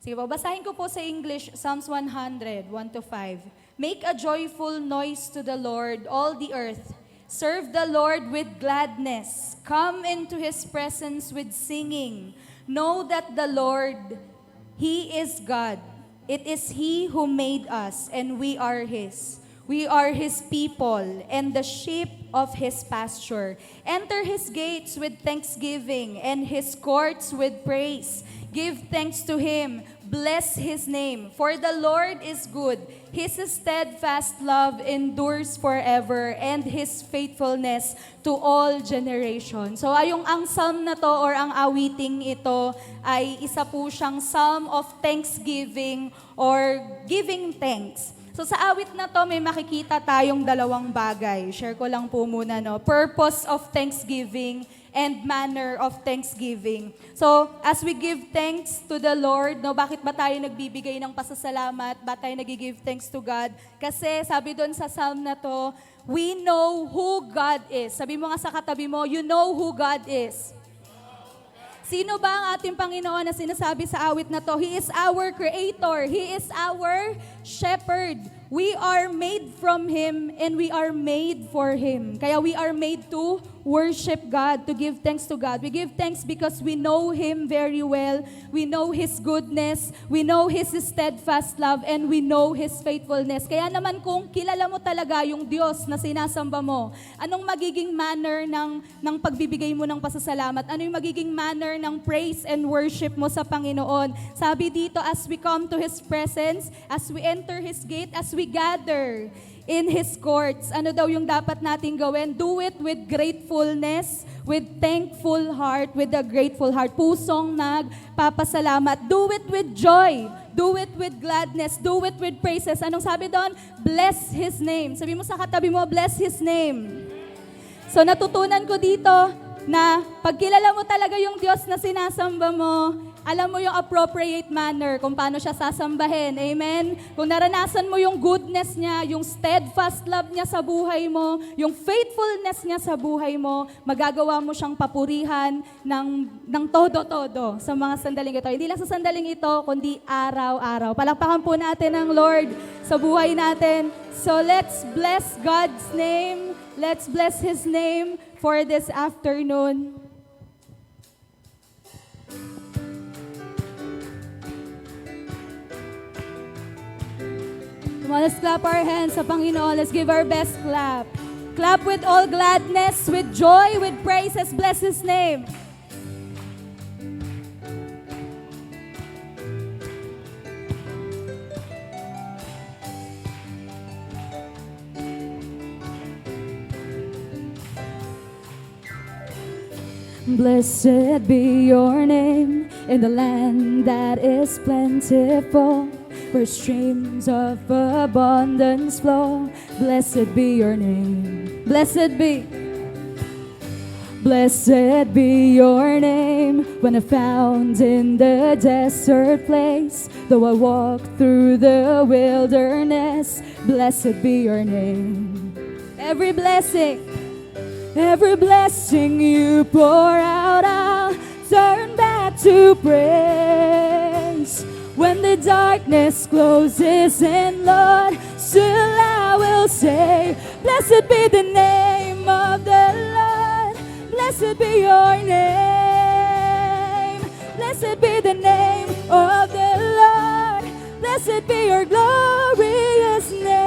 Sige, babasahin ko po sa English, Psalms 100, 1 to 5. Make a joyful noise to the Lord, all the earth. Serve the Lord with gladness. Come into His presence with singing. Know that the Lord, He is God. It is He who made us, and we are His. We are His people and the sheep of His pasture. Enter His gates with thanksgiving and His courts with praise. Give thanks to Him. Bless His name. For the Lord is good. His steadfast love endures forever and His faithfulness to all generations. So ang psalm na to or ang awiting ito ay isa po siyang psalm of thanksgiving or giving thanks. So sa awit na to, may makikita tayong dalawang bagay. Share ko lang po muna, no? Purpose of thanksgiving and manner of thanksgiving. So, as we give thanks to the Lord, no, bakit ba tayo nagbibigay ng pasasalamat? Bakit tayo nag-give thanks to God? Kasi sabi doon sa psalm na to, we know who God is. Sabi mo nga sa katabi mo, you know who God is. Sino ba ang ating Panginoon na sinasabi sa awit na to? He is our Creator. He is our Shepherd. We are made from Him and we are made for Him. Kaya we are made to worship God, to give thanks to God. We give thanks because we know Him very well. We know His goodness. We know His steadfast love and we know His faithfulness. Kaya naman kung kilala mo talaga yung Diyos na sinasamba mo, anong magiging manner ng pagbibigay mo ng pasasalamat? Ano yung magiging manner ng praise and worship mo sa Panginoon? Sabi dito, as we come to His presence, as we enter His gate, as we gather in His courts, ano daw yung dapat nating gawin? Do it with gratefulness, with thankful heart, with a grateful heart. Pusong nagpapasalamat. Do it with joy. Do it with gladness. Do it with praises. Anong sabi doon? Bless His name. Sabi mo sa katabi mo, bless His name. So natutunan ko dito na pag kilala mo talaga yung Diyos na sinasamba mo, alam mo yung appropriate manner kung paano siya sasambahin. Amen? Kung naranasan mo yung goodness niya, yung steadfast love niya sa buhay mo, yung faithfulness niya sa buhay mo, magagawa mo siyang papurihan ng todo-todo sa mga sandaling ito. Hindi lang sa sandaling ito, kundi araw-araw. Palakpakan po natin ang Lord sa buhay natin. So let's bless God's name. Let's bless His name for this afternoon. Come on, let's clap our hands sa Panginoon. Let's give our best clap. Clap with all gladness, with joy, with praises. Bless His name. Blessed be your name in the land that is plentiful, where streams of abundance flow. Blessed be your name. Blessed be. Blessed be your name when I'm found in the desert place. Though I walk through the wilderness, blessed be your name. Every blessing you pour out, I'll turn back to praise. When the darkness closes in, Lord, still I will say, blessed be the name of the Lord. Blessed be your name. Blessed be the name of the Lord. Blessed be your glorious name.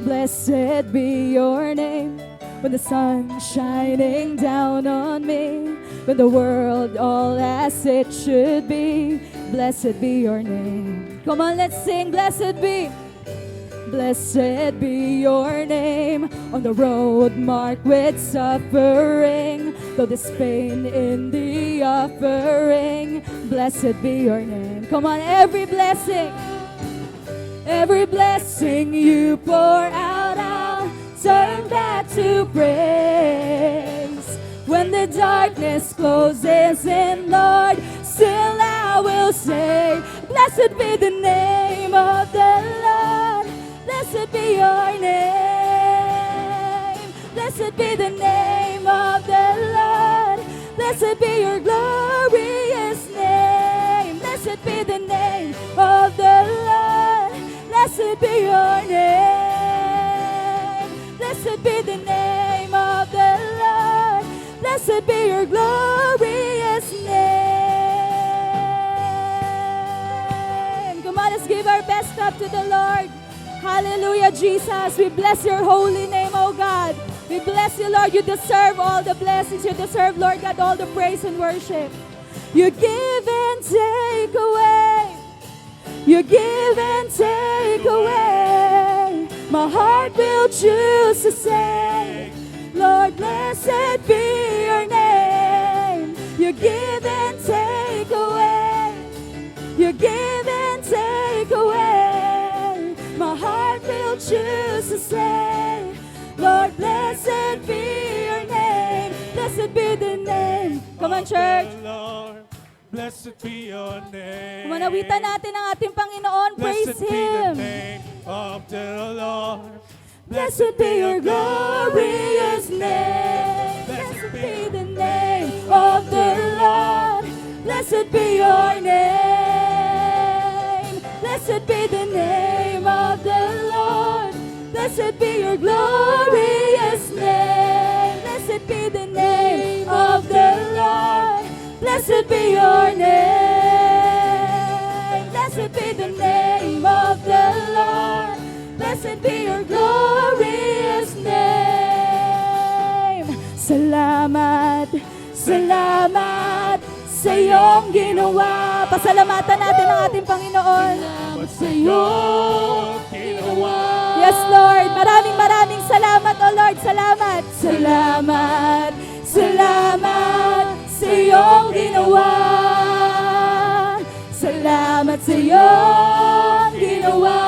Blessed be your name when the sun's shining down on me, when the world all as it should be. Blessed be your name. Come on, let's sing. Blessed be. Blessed be your name on the road marked with suffering, though there's pain in the offering. Blessed be your name. Come on, every blessing you pour out, I'll turn back to praise. When the darkness closes in, Lord, still I will say, blessed be the name of the Lord. Blessed be your name. Blessed be the name of the Lord. Blessed be your glorious name. Blessed be the name of the Lord. Blessed be your name. Blessed be the name of the Lord. Blessed be your glorious name. Come on, let's give our best clap to the Lord. Hallelujah, Jesus. We bless your holy name, oh God. We bless you, Lord. You deserve all the blessings. You deserve, Lord God, all the praise and worship. You give and take away. You give and take away. My heart will choose to say, Lord, blessed be your name. You give and take away. You give and take away. My heart will choose to say, Lord, blessed be your name. Blessed be the name. Come on, church. Lord, blessed be your name. Manawitan natin ang ating Panginoon. Praise Blessed be the Him. name of the Lord. Blessed be your glorious name. Blessed be the name of the Lord. Blessed be your name. Blessed be the name of the Lord. Blessed be your glorious name. Blessed be the name of the Lord. Blessed be your name. Blessed be the name of the Lord. Blessed be your glorious name. Salamat, salamat sa iyong ginawa. Pasalamatan natin ang ating Panginoon. Salamat sa iyong ginawa. Yes, Lord. Maraming salamat, O Lord. Salamat. Salamat, salamat sa iyong ginawa. Salamat sa iyong ginawa.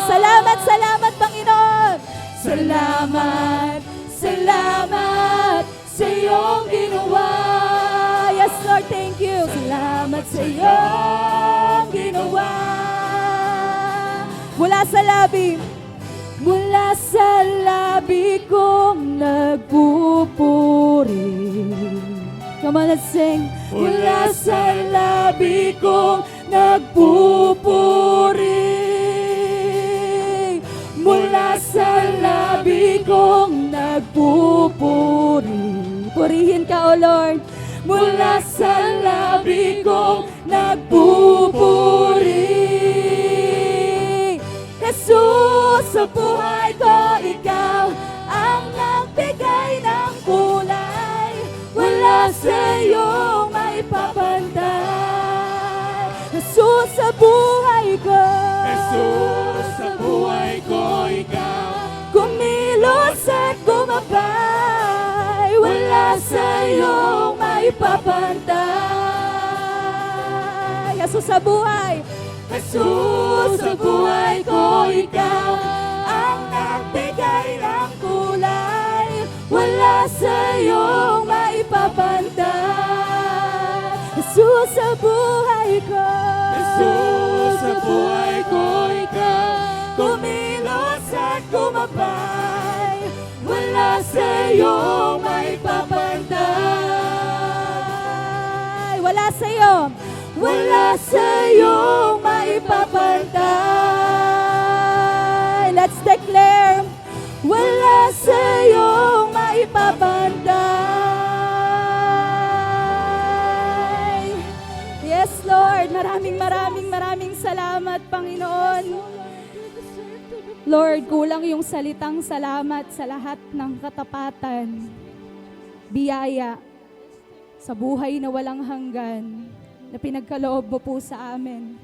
Salamat, salamat, Panginoon. Salamat, salamat sa iyong ginawa. Yes, Lord, thank you. Salamat sa iyong ginawa. Mula sa labi kong nagpupuri. Come on, let's sing. Mula sa labi kong nagpupuri. Mula sa labi kong nagpupuri. Purihin ka, O Lord. Mula sa labi kong nagpupuri. Jesus, sa buhay ko, ikaw ang nagbigay ng kulay. Wala sa iyong maipapantay. Jesus, sa buhay ko, Jesus, sa buhay ko, ikaw kumilos at gumabay. Wala sa iyong maipapantay. Jesus, sa buhay, Jesus, sa buhay ko, ikaw ang nagbigay ng kulay. Wala sa iyong maipapantay. Jesus, sa buhay ko, Jesus, sa buhay ko, ikaw kumilos at gumabay. Wala sa iyong maipapantay. Wala sa iyo. Wala sa iyong maipapantay. Let's declare, wala sa iyong maipapantay. Yes, Lord. Maraming salamat, Panginoon. Lord, kulang yung salitang salamat sa lahat ng katapatan, biyaya, sa buhay na walang hanggan, na pinagkaloob mo po sa amin.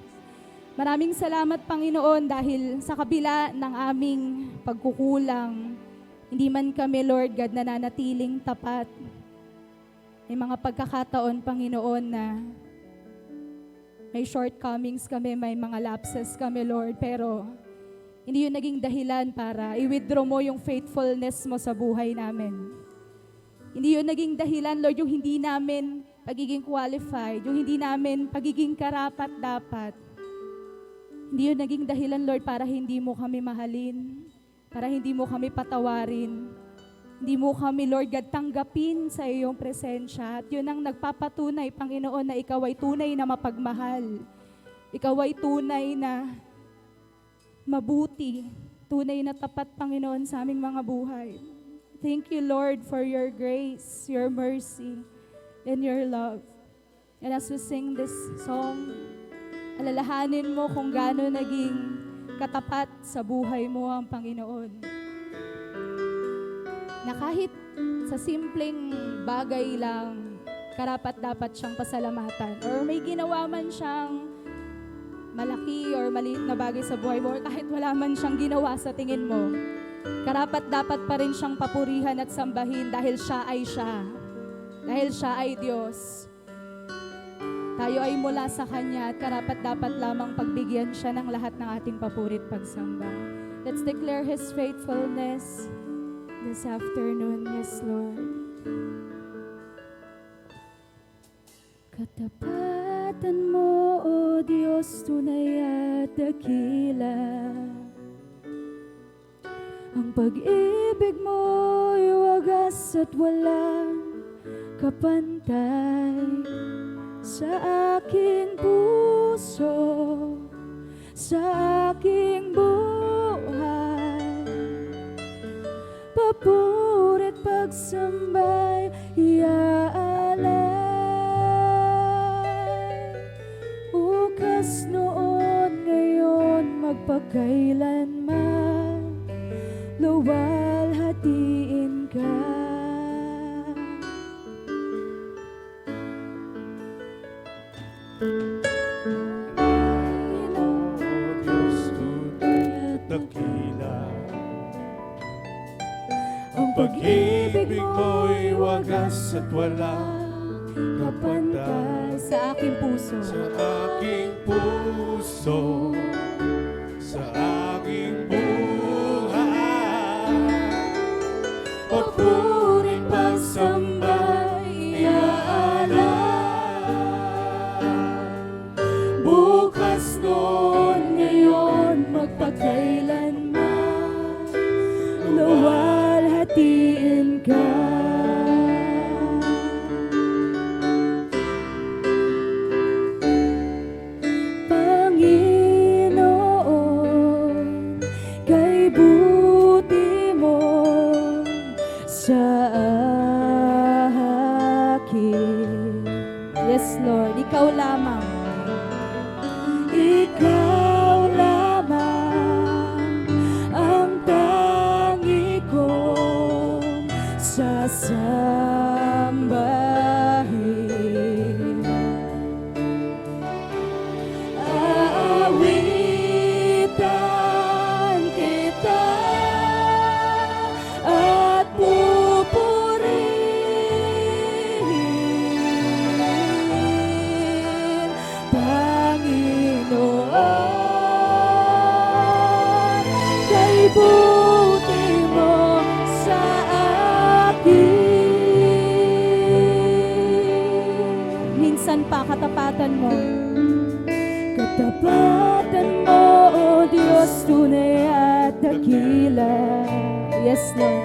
Maraming salamat, Panginoon, dahil sa kabila ng aming pagkukulang, hindi man kami, Lord God, nananatiling tapat. May mga pagkakataon, Panginoon, na may shortcomings kami, may mga lapses kami, Lord, pero hindi yun naging dahilan para i-withdraw mo yung faithfulness mo sa buhay namin. Hindi yun naging dahilan, Lord, yung hindi namin pagiging qualified, yung hindi namin pagiging karapat-dapat. Hindi yun naging dahilan, Lord, para hindi mo kami mahalin, para hindi mo kami patawarin. Hindi mo kami, Lord God, tanggapin sa iyong presensya. At yun ang nagpapatunay, Panginoon, na ikaw ay tunay na mapagmahal. Ikaw ay tunay na mabuti. Tunay na tapat, Panginoon, sa aming mga buhay. Thank you, Lord, for your grace, your mercy, and your love. And as we sing this song, alalahanin mo kung gaano naging katapat sa buhay mo ang Panginoon. Na kahit sa simpleng bagay lang, karapat-dapat siyang pasalamatan. Or may ginawa man siyang malaki or maliit na bagay sa buhay mo, or kahit wala man siyang ginawa sa tingin mo, karapat-dapat pa rin siyang papurihan at sambahin dahil siya ay siya. Dahil siya ay Diyos. Tayo ay mula sa Kanya at karapat-dapat lamang pagbigyan siya ng lahat ng ating papuri at pagsamba. Let's declare His faithfulness this afternoon. Yes, Lord. Katapatan mo, O Diyos, tunay at dakila. Ang pag-ibig mo'y wagas at walang kapantay sa aking puso, sa aking buhay. Papuri't pagsambay, iaalay. Ukas noon, ngayon, magpakailanman, luwalhatiin ka. Pag-ibig mo'y wagas at walang kapantay sa aking puso, sa aking puso, sa aking buhay. Papuri't pagsambay, iaalay. Bukas noon, ngayon, magpakailanman, luwalhatiin ka. Panginoon, kay buti mo sa akin. Yes, Lord, ikaw lamang. Ikaw lamang ang tangi kong sasambahin. Aawitan kita at pupurihin, Panginoon, kay buti mo sa akin. Minsan pa katapatan mo, katapatan mo, O Diyos, tunay at dakila. Yes, Lord.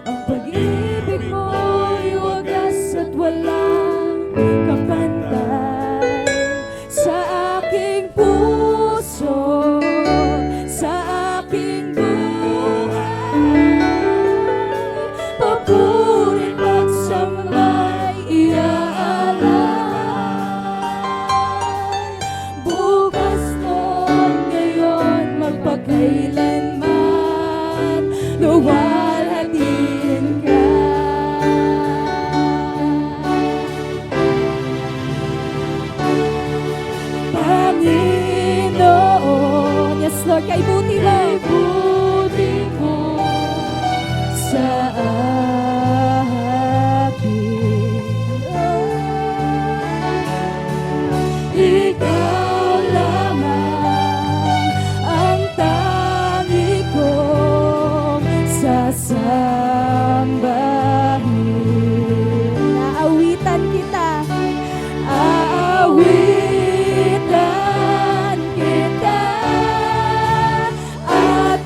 Ang pag-ibig mo'y wagas at walang kapantay sa aking puso, sa aking buhay. Papuri't pagsambay, iaalay. Bukas noon, ngayon, magpakailanman, luwalhatiin ka. Panginoon, yes Lord, kay buti mo sa akin. Ikaw lamang ang tangi kong sasambahin. Aawitan kita, aawitan kita at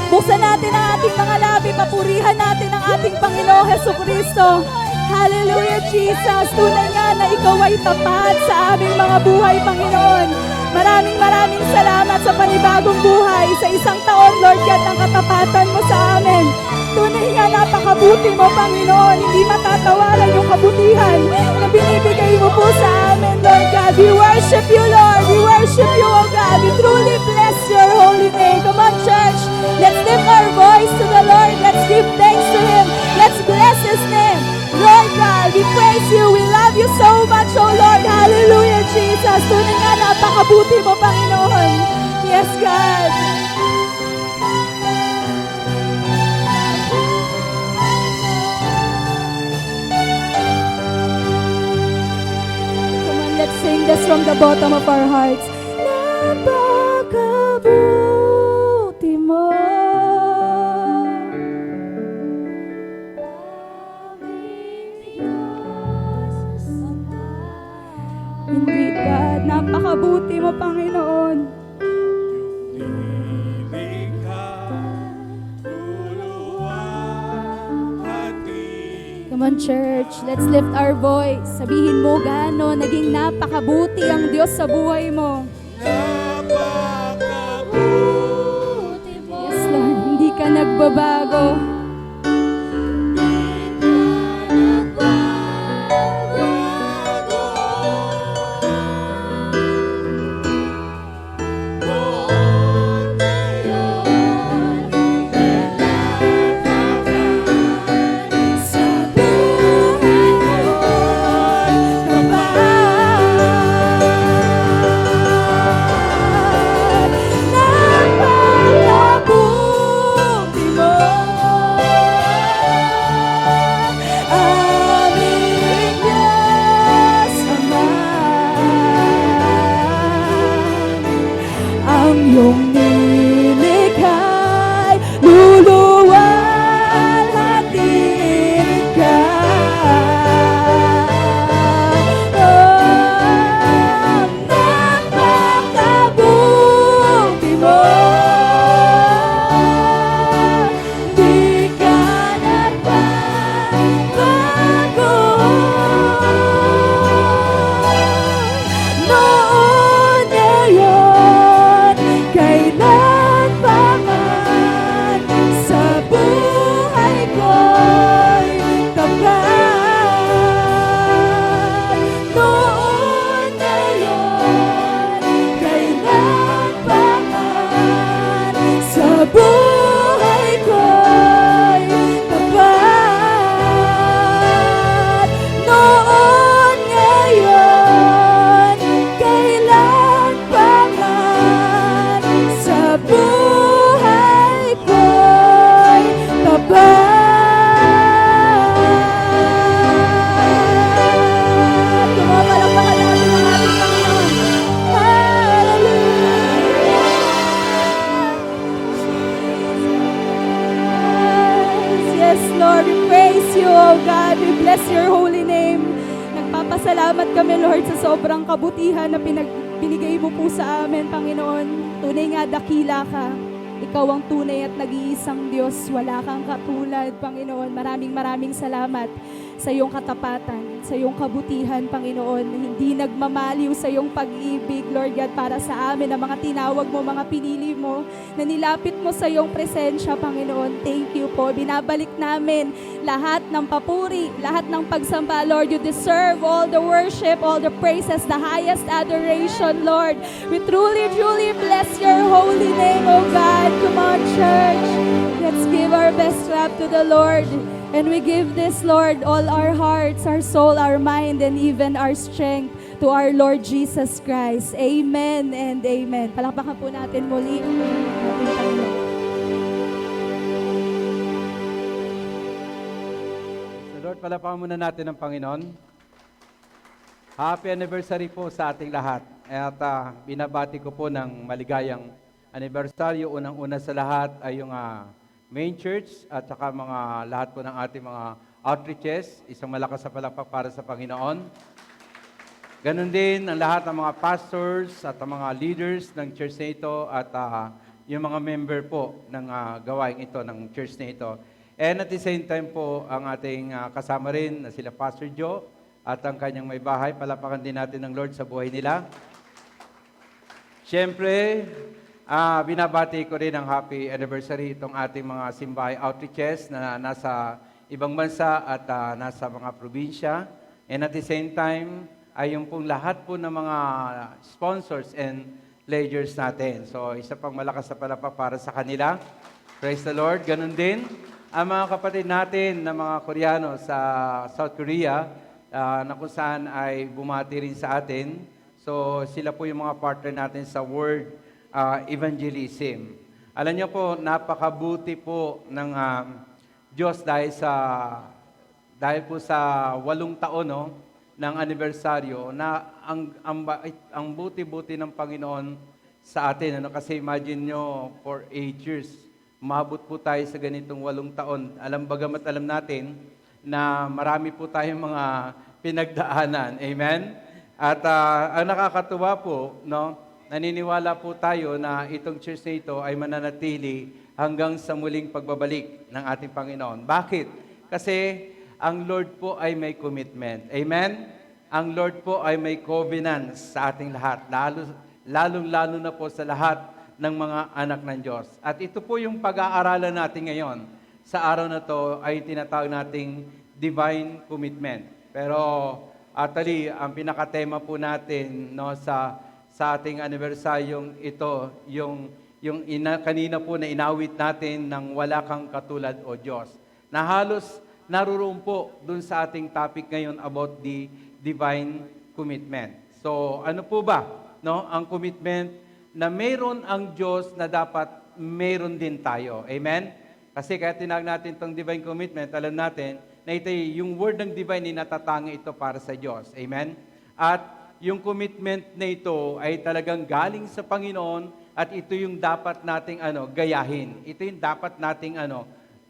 Buksan natin ang ating mga labi, papurihan natin ang ating Panginoong Hesukristo. Hallelujah, Jesus. Tunay nga na ikaw ay tapat sa aming mga buhay, Panginoon. Maraming salamat sa panibagong buhay, sa isang taon, Lord God, ng katapatan mo sa amin. Tunay nga napakabuti mo, Panginoon. Hindi matatawaran yung kabutihan na binibigay mo po sa amin, Lord God. We worship you, Lord. We worship you, O God. We truly bless your holy name. Come on, church. Let's lift our voice to the Lord. Let's give thanks to Him. Let's bless His name. Lord God, we praise you. We love you so much, O Lord. Hallelujah, Jesus. Tunay nga napakabuti mo, Panginoon. Yes, God. Come on, let's sing this from the bottom of our hearts. Napakabuti mo. Indeed, God, napakabuti mo, Panginoon. Come on, church, let's lift our voice. Sabihin mo gaano naging napakabuti ang Diyos sa buhay mo. Yes, Lord, hindi ka nagbabago. Nagpapasalamat kami, Lord, sa sobrang kabutihan na binigay mo po sa amin, Panginoon. Tunay nga, dakila ka. Ikaw ang tunay at nag-iisang Diyos. Wala kang katulad, Panginoon. Maraming salamat sa iyong katapatan, sa iyong kabutihan, Panginoon. Hindi nagmamaliw sa iyong pag-ibig, Lord God, para sa amin, ang mga tinawag mo, mga pinili mo, na nilapit mo sa iyong presensya, Panginoon. Thank you po. Binabalik namin lahat ng papuri, lahat ng pagsamba, Lord. You deserve all the worship, all the praises, the highest adoration, Lord. We truly bless your holy name, O God. Come on, church. Let's give our best clap to the Lord. And we give this, Lord, all our hearts, our soul, our mind, and even our strength to our Lord Jesus Christ. Amen and amen. Palakpakan po natin muli ang ating Panginoon. Lord, palakpakan muna natin ang Panginoon. Happy anniversary po sa ating lahat. At binabati ko po ng maligayang anibersaryo. Unang-una sa lahat ay yung main church at saka mga lahat po ng ating mga outreaches. Isang malakas na palakpak para sa Panginoon. Ganon din ang lahat ng mga pastors at ang mga leaders ng church na ito at yung mga member po ng gawain ito, ng church na ito. And at the same time po, ang ating kasama rin na sila Pastor Joe at ang kanyang may bahay. Palapakan din natin ng Lord sa buhay nila. Siyempre, binabati ko rin ang happy anniversary itong ating mga simbahay outreaches na nasa ibang bansa at nasa mga probinsya. And at the same time, ay yung pong lahat po ng mga sponsors and pledgers natin. So, isa pang malakas na palapak para sa kanila. Praise the Lord. Ganun din, ang mga kapatid natin na mga Koreano sa South Korea, na kung saan ay bumati rin sa atin. So, sila po yung mga partner natin sa Word Evangelism. Alam niyo po, napakabuti po ng Diyos dahil po sa 8 taon ng anibersaryo na ang buti-buti ng Panginoon sa atin. Kasi imagine nyo, for 8 years, umabot po tayo sa ganitong 8 taon. Bagamat alam natin na marami po tayong mga pinagdaanan. Amen? At ang nakakatuwa po, naniniwala po tayo na itong church na ito ay mananatili hanggang sa muling pagbabalik ng ating Panginoon. Bakit? Kasi ang Lord po ay may commitment. Amen? Ang Lord po ay may covenant sa ating lahat. Lalong-lalo na po sa lahat ng mga anak ng Diyos. At ito po yung pag-aaralan natin ngayon. Sa araw na to ay tinatawag nating divine commitment. Pero actually, ang pinakatema po natin sa ating anibersaryong ito, kanina po na inawit natin ng wala kang katulad o Diyos. Na halos naruroon po dun sa ating topic ngayon about the divine commitment. So, ano po ba? Ang commitment na mayroon ang Diyos na dapat mayroon din tayo. Amen? Kasi kaya tinawag natin itong divine commitment, alam natin na ito yung word ng divine natatangi ito para sa Diyos. Amen? At yung commitment na ito ay talagang galing sa Panginoon at ito yung dapat nating gayahin. Ito yung dapat nating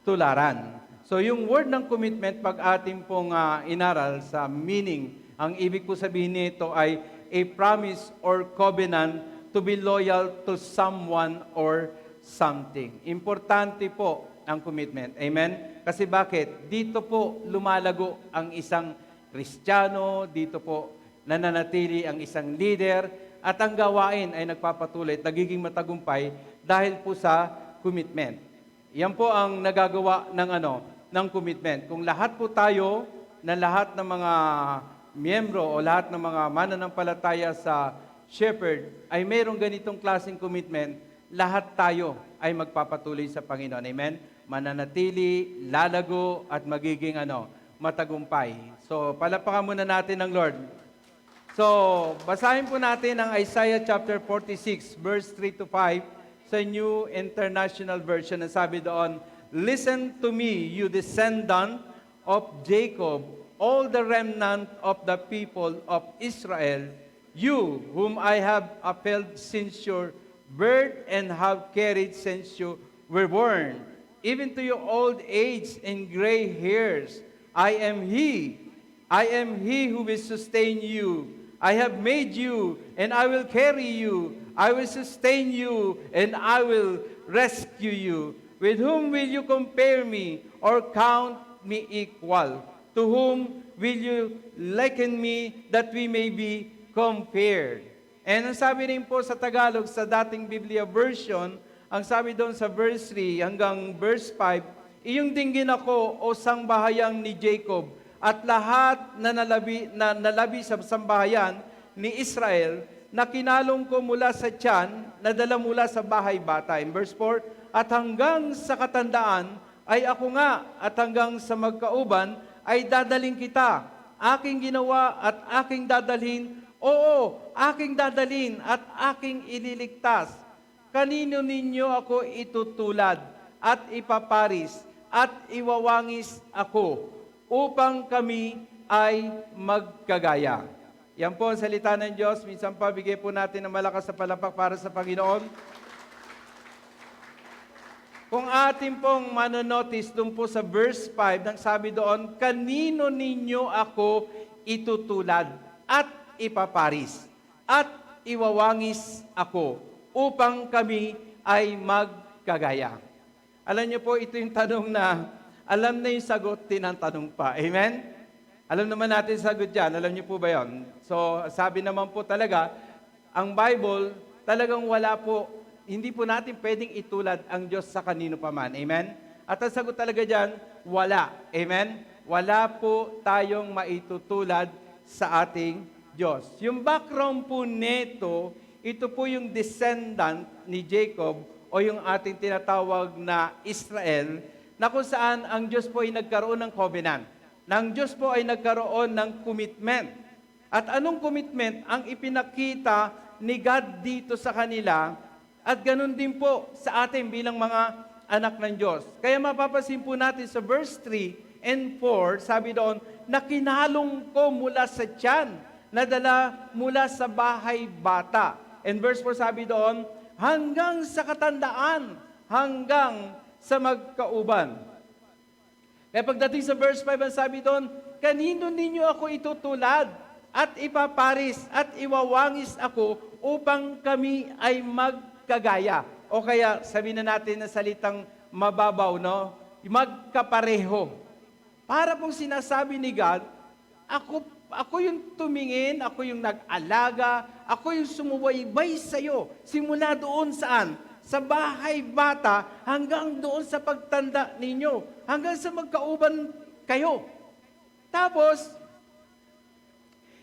tularan. So yung word ng commitment, pag ating pong inaral sa meaning, ang ibig po sabihin nito ay a promise or covenant to be loyal to someone or something. Importante po ang commitment. Amen? Kasi bakit? Dito po lumalago ang isang Kristiyano, dito po nananatili ang isang leader, at ang gawain ay nagpapatuloy at nagiging matagumpay dahil po sa commitment. Yan po ang nagagawa ng commitment. Kung lahat po tayo, na lahat ng mga miyembro o lahat ng mga mananampalataya sa shepherd ay mayroong ganitong klaseng commitment, lahat tayo ay magpapatuloy sa Panginoon. Amen? Mananatili, lalago, at magiging matagumpay. So, palapakan muna natin ng Lord. So, basahin po natin ang Isaiah chapter 46, verse 3 to 5 sa New International Version. Ang sabi doon, "Listen to me, you descendant of Jacob, all the remnant of the people of Israel, you whom I have upheld since your birth and have carried since you were born, even to your old age and gray hairs. I am He who will sustain you. I have made you, and I will carry you. I will sustain you, and I will rescue you. With whom will you compare me, or count me equal? To whom will you liken me, that we may be compared?" And ang sabi rin po sa Tagalog, sa dating Biblia version, ang sabi doon sa verse 3 hanggang verse 5, "Iyong dinggin ako, o sangbahayang ni Jacob, at lahat na nalabi sa sambahayan ni Israel, na kinalong ko mula sa tiyan, nadala mula sa bahay bata." In verse 4, "At hanggang sa katandaan ay ako nga, at hanggang sa magkauban ay dadaling kita. Aking ginawa at aking dadalhin, oo, aking dadalhin at aking ililigtas. Kanino ninyo ako itutulad at ipaparis at iwawangis ako, upang kami ay magkagaya." Yan po ang salita ng Diyos. Minsan pa, bigay po natin ng malakas na palakpak para sa Panginoon. Kung atin pong manonotice doon po sa verse 5, nang sabi doon, "Kanino ninyo ako itutulad at ipaparis at iwawangis ako, upang kami ay magkagaya? Alam niyo po, ito yung tanong na alam na yung sagot, tinatanong pa. Amen? Alam naman natin sagot dyan. Alam niyo po ba yon? So, sabi naman po talaga, ang Bible, talagang wala po, hindi po natin pwedeng itulad ang Diyos sa kanino pa man. Amen? At ang sagot talaga dyan, wala. Amen? Wala po tayong maitutulad sa ating Diyos. Yung background po nito, ito po yung descendant ni Jacob o yung ating tinatawag na Israel, na kung saan ang Diyos po ay nagkaroon ng covenant. Nang Diyos po ay nagkaroon ng commitment. At anong commitment ang ipinakita ni God dito sa kanila at ganun din po sa atin bilang mga anak ng Diyos. Kaya mapapansin po natin sa verse 3 and 4, sabi doon, na kinalong ko mula sa tiyan, nadala mula sa bahay bata. And verse 4 sabi doon, hanggang sa katandaan, hanggang sa magkauban. Kaya pagdating sa verse 5, ang sabi doon, kanino ninyo ako itutulad at ipaparis at iwawangis ako upang kami ay magkagaya. O kaya sabihin na natin na salitang mababaw, no? Magkapareho. Para pong sinasabi ni God, ako yung tumingin, ako yung nag-alaga, ako yung sumubaybay sa'yo. Simula doon saan? Sa bahay bata hanggang doon sa pagtanda ninyo. Hanggang sa magkauban kayo. Tapos,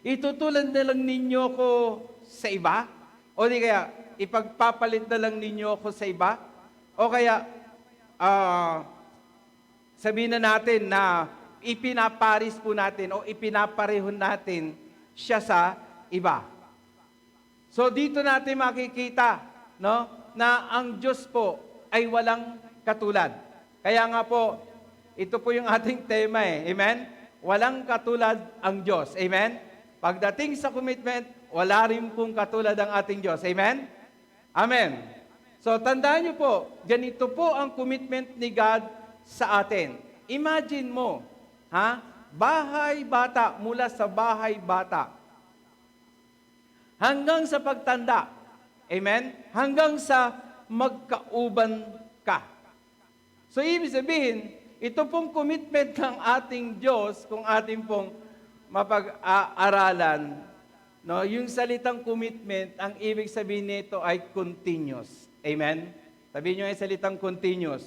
itutulad na lang ninyo ko sa iba? O di kaya, ipagpapalit na lang ninyo ako sa iba? O kaya, sabihin na natin na ipinaparis po natin o ipinaparehon natin siya sa iba. So dito natin makikita, no, na ang Diyos po ay walang katulad. Kaya nga po, ito po yung ating tema eh. Amen? Walang katulad ang Diyos. Amen? Pagdating sa commitment, wala rin pong katulad ang ating Diyos. Amen? Amen. So tandaan niyo po, ganito po ang commitment ni God sa atin. Imagine mo, bahay bata, mula sa bahay bata, hanggang sa pagtanda, amen? Hanggang sa magkauban ka. So ibig sabihin, ito pong commitment ng ating Diyos, kung ating pong mapag-aaralan, no, yung salitang commitment, ang ibig sabihin nito ay continuous. Amen? Sabihin nyo yung salitang continuous.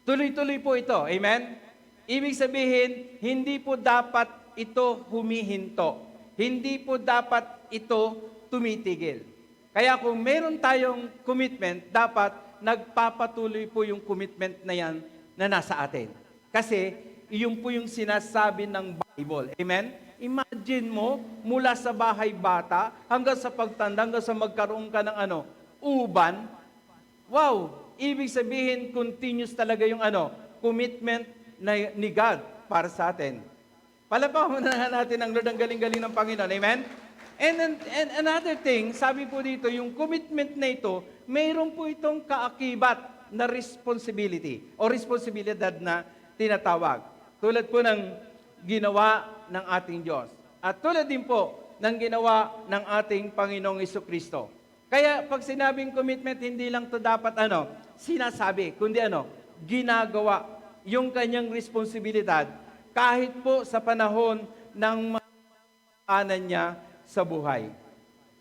Tuloy-tuloy po ito. Amen? Ibig sabihin, hindi po dapat ito humihinto. Hindi po dapat ito tumitigil. Kaya kung meron tayong commitment, dapat nagpapatuloy po yung commitment na yan na nasa atin. Kasi, iyon po yung sinasabi ng Bible. Amen? Imagine mo, mula sa bahay bata, hanggang sa pagtanda, hanggang sa magkaroon ka ng uban. Wow! Ibig sabihin, continuous talaga yung commitment ni God para sa atin. Palapakan na natin ang Lord, ang galing-galing ng Panginoon. Amen? And another thing, sabi po dito, yung commitment na ito, mayroon po itong kaakibat na responsibility o responsibilidad na tinatawag. Tulad po ng ginawa ng ating Diyos. At tulad din po ng ginawa ng ating Panginoong Jesucristo. Kaya pag sinabing commitment, hindi lang to dapat sinasabi, kundi ginagawa yung kanyang responsibilidad kahit po sa panahon ng anan niya sa buhay.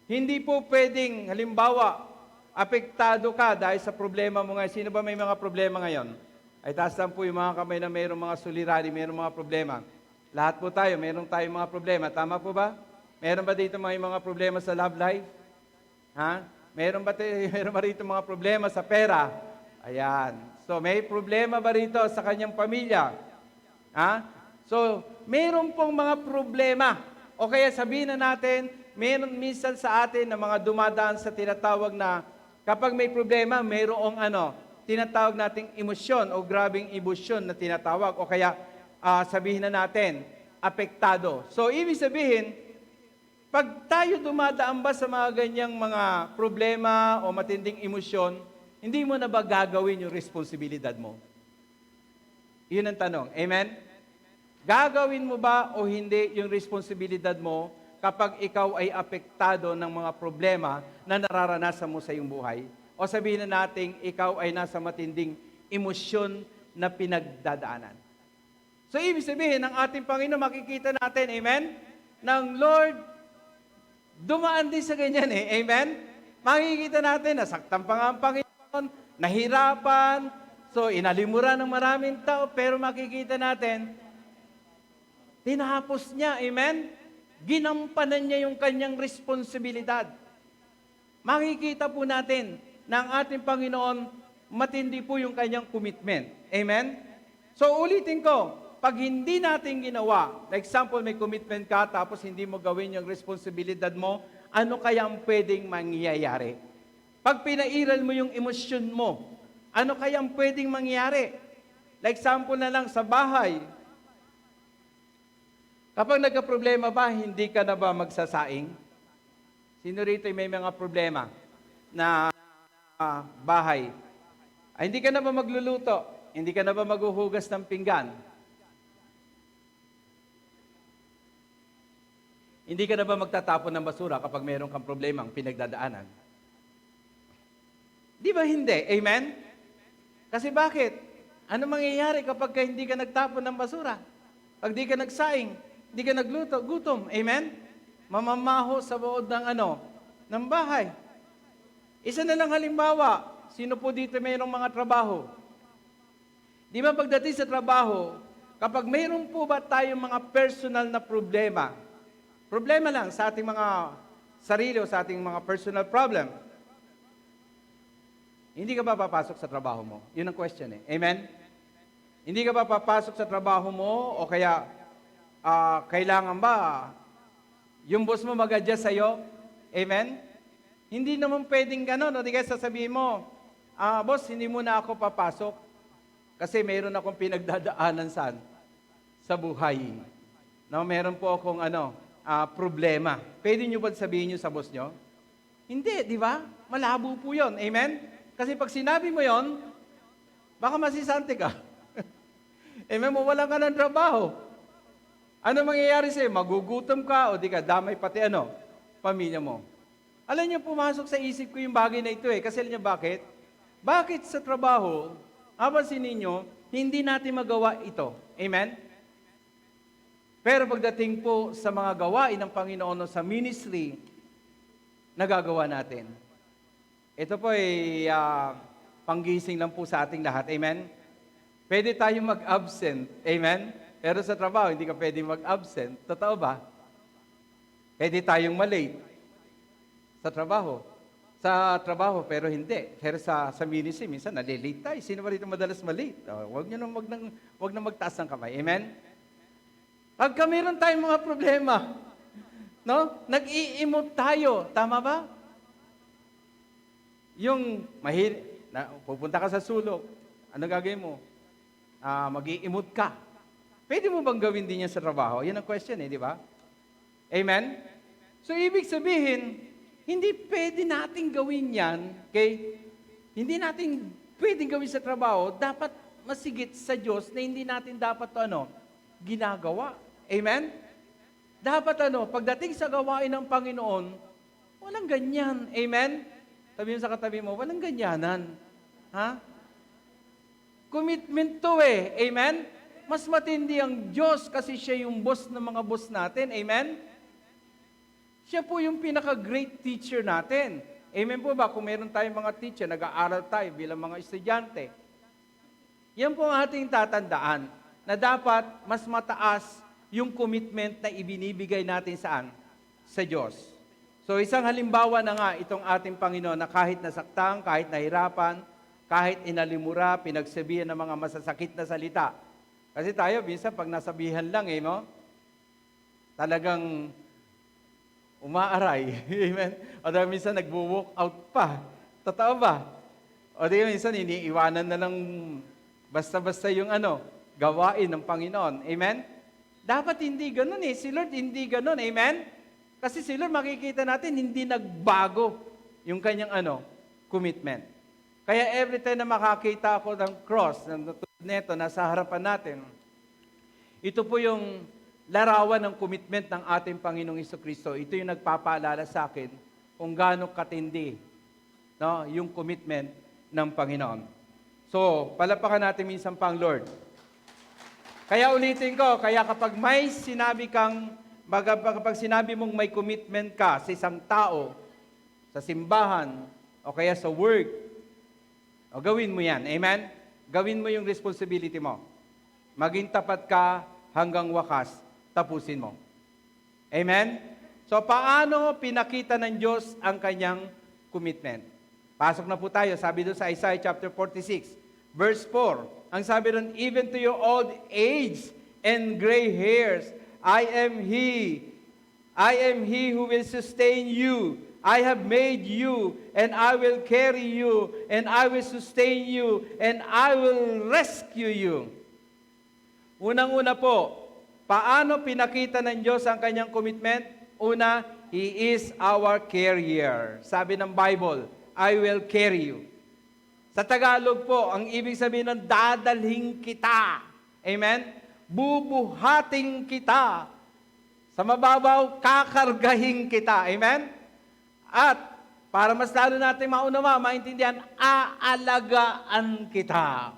Hindi po pwedeng, halimbawa, apektado ka dahil sa problema mo ngayon. Sino ba may mga problema ngayon? Ay taas lang po yung mga kamay na mayroong mga suliranin, mayroong mga problema. Lahat po tayo, mayroong tayong mga problema. Tama po ba? Meron ba dito mga problema sa love life? Meron ba rito mga problema sa pera? Ayan. So, may problema ba rito sa kanyang pamilya? So, meron pong mga problema. O kaya sabihin na natin, meron minsan sa atin na mga dumadaan sa tinatawag na kapag may problema, mayroong tinatawag nating emosyon o grabing emosyon na tinatawag. O kaya sabihin na natin, apektado. So, ibig sabihin, pag tayo dumadaan ba sa mga ganyang mga problema o matinding emosyon, hindi mo na ba gagawin yung responsibilidad mo? Yun ang tanong. Amen? Gagawin mo ba o hindi yung responsibilidad mo kapag ikaw ay apektado ng mga problema na nararanasan mo sa iyong buhay? O sabihin na natin, ikaw ay nasa matinding emosyon na pinagdadaanan. So, ibig sabihin, ng ating Panginoon, makikita natin, amen? Ng Lord, dumaan din sa ganyan eh, amen? Makikita natin, nasaktan pa nga ang Panginoon, nahirapan, so inalimura ng maraming tao, pero makikita natin, tinapos niya, amen? Ginampanan niya yung kanyang responsibilidad. Makikita po natin na ang ating Panginoon, matindi po yung kanyang commitment. Amen? So ulitin ko, pag hindi natin ginawa, like example, may commitment ka, tapos hindi mo gawin yung responsibilidad mo, ano kaya ang pwedeng mangyayari? Pag pinairal mo yung emosyon mo, ano kaya ang pwedeng mangyayari? Like example na lang sa bahay, kapag nagka-problema ba, hindi ka na ba magsasaing? Sino rito may mga problema na bahay? Ay, hindi ka na ba magluluto? Hindi ka na ba maghuhugas ng pinggan? Hindi ka na ba magtatapon ng basura kapag mayroon kang problemang pinagdadaanan? Di ba hindi? Amen? Kasi bakit? Ano mangyayari kapag hindi ka nagtapon ng basura? Pag di ka nagsaing, di ka nagluto, gutom. Amen? Mamamaho sa buod ng bahay. Isa na lang halimbawa, sino po dito mayroong mga trabaho? Di ba pagdating sa trabaho, kapag mayroon po ba tayong mga personal na problema lang sa ating mga sarili o sa ating mga personal problem, hindi ka ba papasok sa trabaho mo? Yun ang question eh. Amen? Hindi ka ba papasok sa trabaho mo o kaya kailangan ba yung boss mo mag-adjust sa'yo? Amen? Hindi naman pwedeng gano'n. O di kaya sasabihin mo, boss, hindi muna ako papasok kasi mayroon akong pinagdadaanan sa buhay. No, meron po akong problema. Pwede nyo ba sabihin nyo sa boss nyo? Hindi, di ba? Malabo po yun. Amen? Kasi pag sinabi mo yon, baka masisante ka. Amen? Mawalan ka ng trabaho. Ano mangyayari sa'yo? Magugutom ka o di ka damay pati pamilya mo. Alam niyo, pumasok sa isip ko yung bagay na ito eh. Kasi alam niyo bakit? Bakit sa trabaho, abansin ninyo, hindi natin magawa ito. Amen? Pero pagdating po sa mga gawain ng Panginoon o sa ministry, nagagawa natin. Ito po ay panggising lang po sa ating lahat. Amen? Pwede tayong mag-absent. Amen? Pero sa trabaho, hindi ka pwede mag-absent. Totoo ba? Pwede tayong malate sa trabaho. Sa trabaho, pero hindi. Pero sa ministry, minsan nalilate tayo. Sino ba rito madalas malate? Huwag na magtaas ng kamay. Amen? Pagka meron tayong mga problema, no? Nag-i-emote tayo. Tama ba? Yung pupunta ka sa sulok, ano gagawin mo? Mag-i-emote ka. Pwede mo bang gawin din yan sa trabaho? Yan ang question di ba? Amen? So, ibig sabihin, hindi pwede natin gawin yan, okay? Hindi natin pwedeng gawin sa trabaho, dapat masigit sa Diyos na hindi natin dapat ginagawa. Amen? Dapat pagdating sa gawain ng Panginoon, walang ganyan. Amen? Sabihin sa katabi mo, walang ganyanan. Ha? Commitment to Amen? Mas matindi ang Diyos kasi siya yung boss ng mga boss natin. Amen? Siya po yung pinaka-great teacher natin. Amen po ba? Kung meron tayong mga teacher, nag-aaral tayo bilang mga estudyante. Yan po ang ating tatandaan na dapat mas mataas yung commitment na ibinibigay natin saan? Sa Diyos. So isang halimbawa na nga itong ating Panginoon na kahit nasaktan, kahit nahirapan, kahit inalimura, pinagsabihan ng mga masasakit na salita. Kasi tayo, minsan, pag nasabihan lang, talagang umaaray. Amen? O dahil minsan, nagwo-walk out pa. Totoo ba? O dahil minsan, iniiwanan na lang basta-basta yung gawain ng Panginoon. Amen? Dapat hindi ganun Si Lord hindi ganun. Amen? Kasi si Lord, makikita natin, hindi nagbago yung kanyang commitment. Kaya every time na makakita ako ng cross, neto, nasa harapan natin, ito po yung larawan ng commitment ng ating Panginoong Hesus-Kristo. Ito yung nagpapaalala sa akin kung gaano katindi no, yung commitment ng Panginoon. So, palapakan natin minsan pang Lord. Kaya ulitin ko, kaya kapag may sinabi kang, kapag sinabi mong may commitment ka sa isang tao, sa simbahan, o kaya sa work, o gawin mo yan. Amen? Gawin mo yung responsibility mo. Maging tapat ka hanggang wakas, tapusin mo. Amen? So, paano pinakita ng Diyos ang kanyang commitment? Pasok na po tayo, sabi doon sa Isaiah chapter 46, verse 4. Ang sabi doon, even to your old age and gray hairs, I am He who will sustain you. I have made you, and I will carry you, and I will sustain you, and I will rescue you. Unang-una po, paano pinakita ng Diyos ang kanyang commitment? Una, He is our carrier. Sabi ng Bible, I will carry you. Sa Tagalog po, ang ibig sabihin ng dadalhin kita. Amen? Bubuhating kita. Sa mababaw, kakargahin kita. Amen? At para mas lalo natin maunawa, maintindihan, aalagaan kita.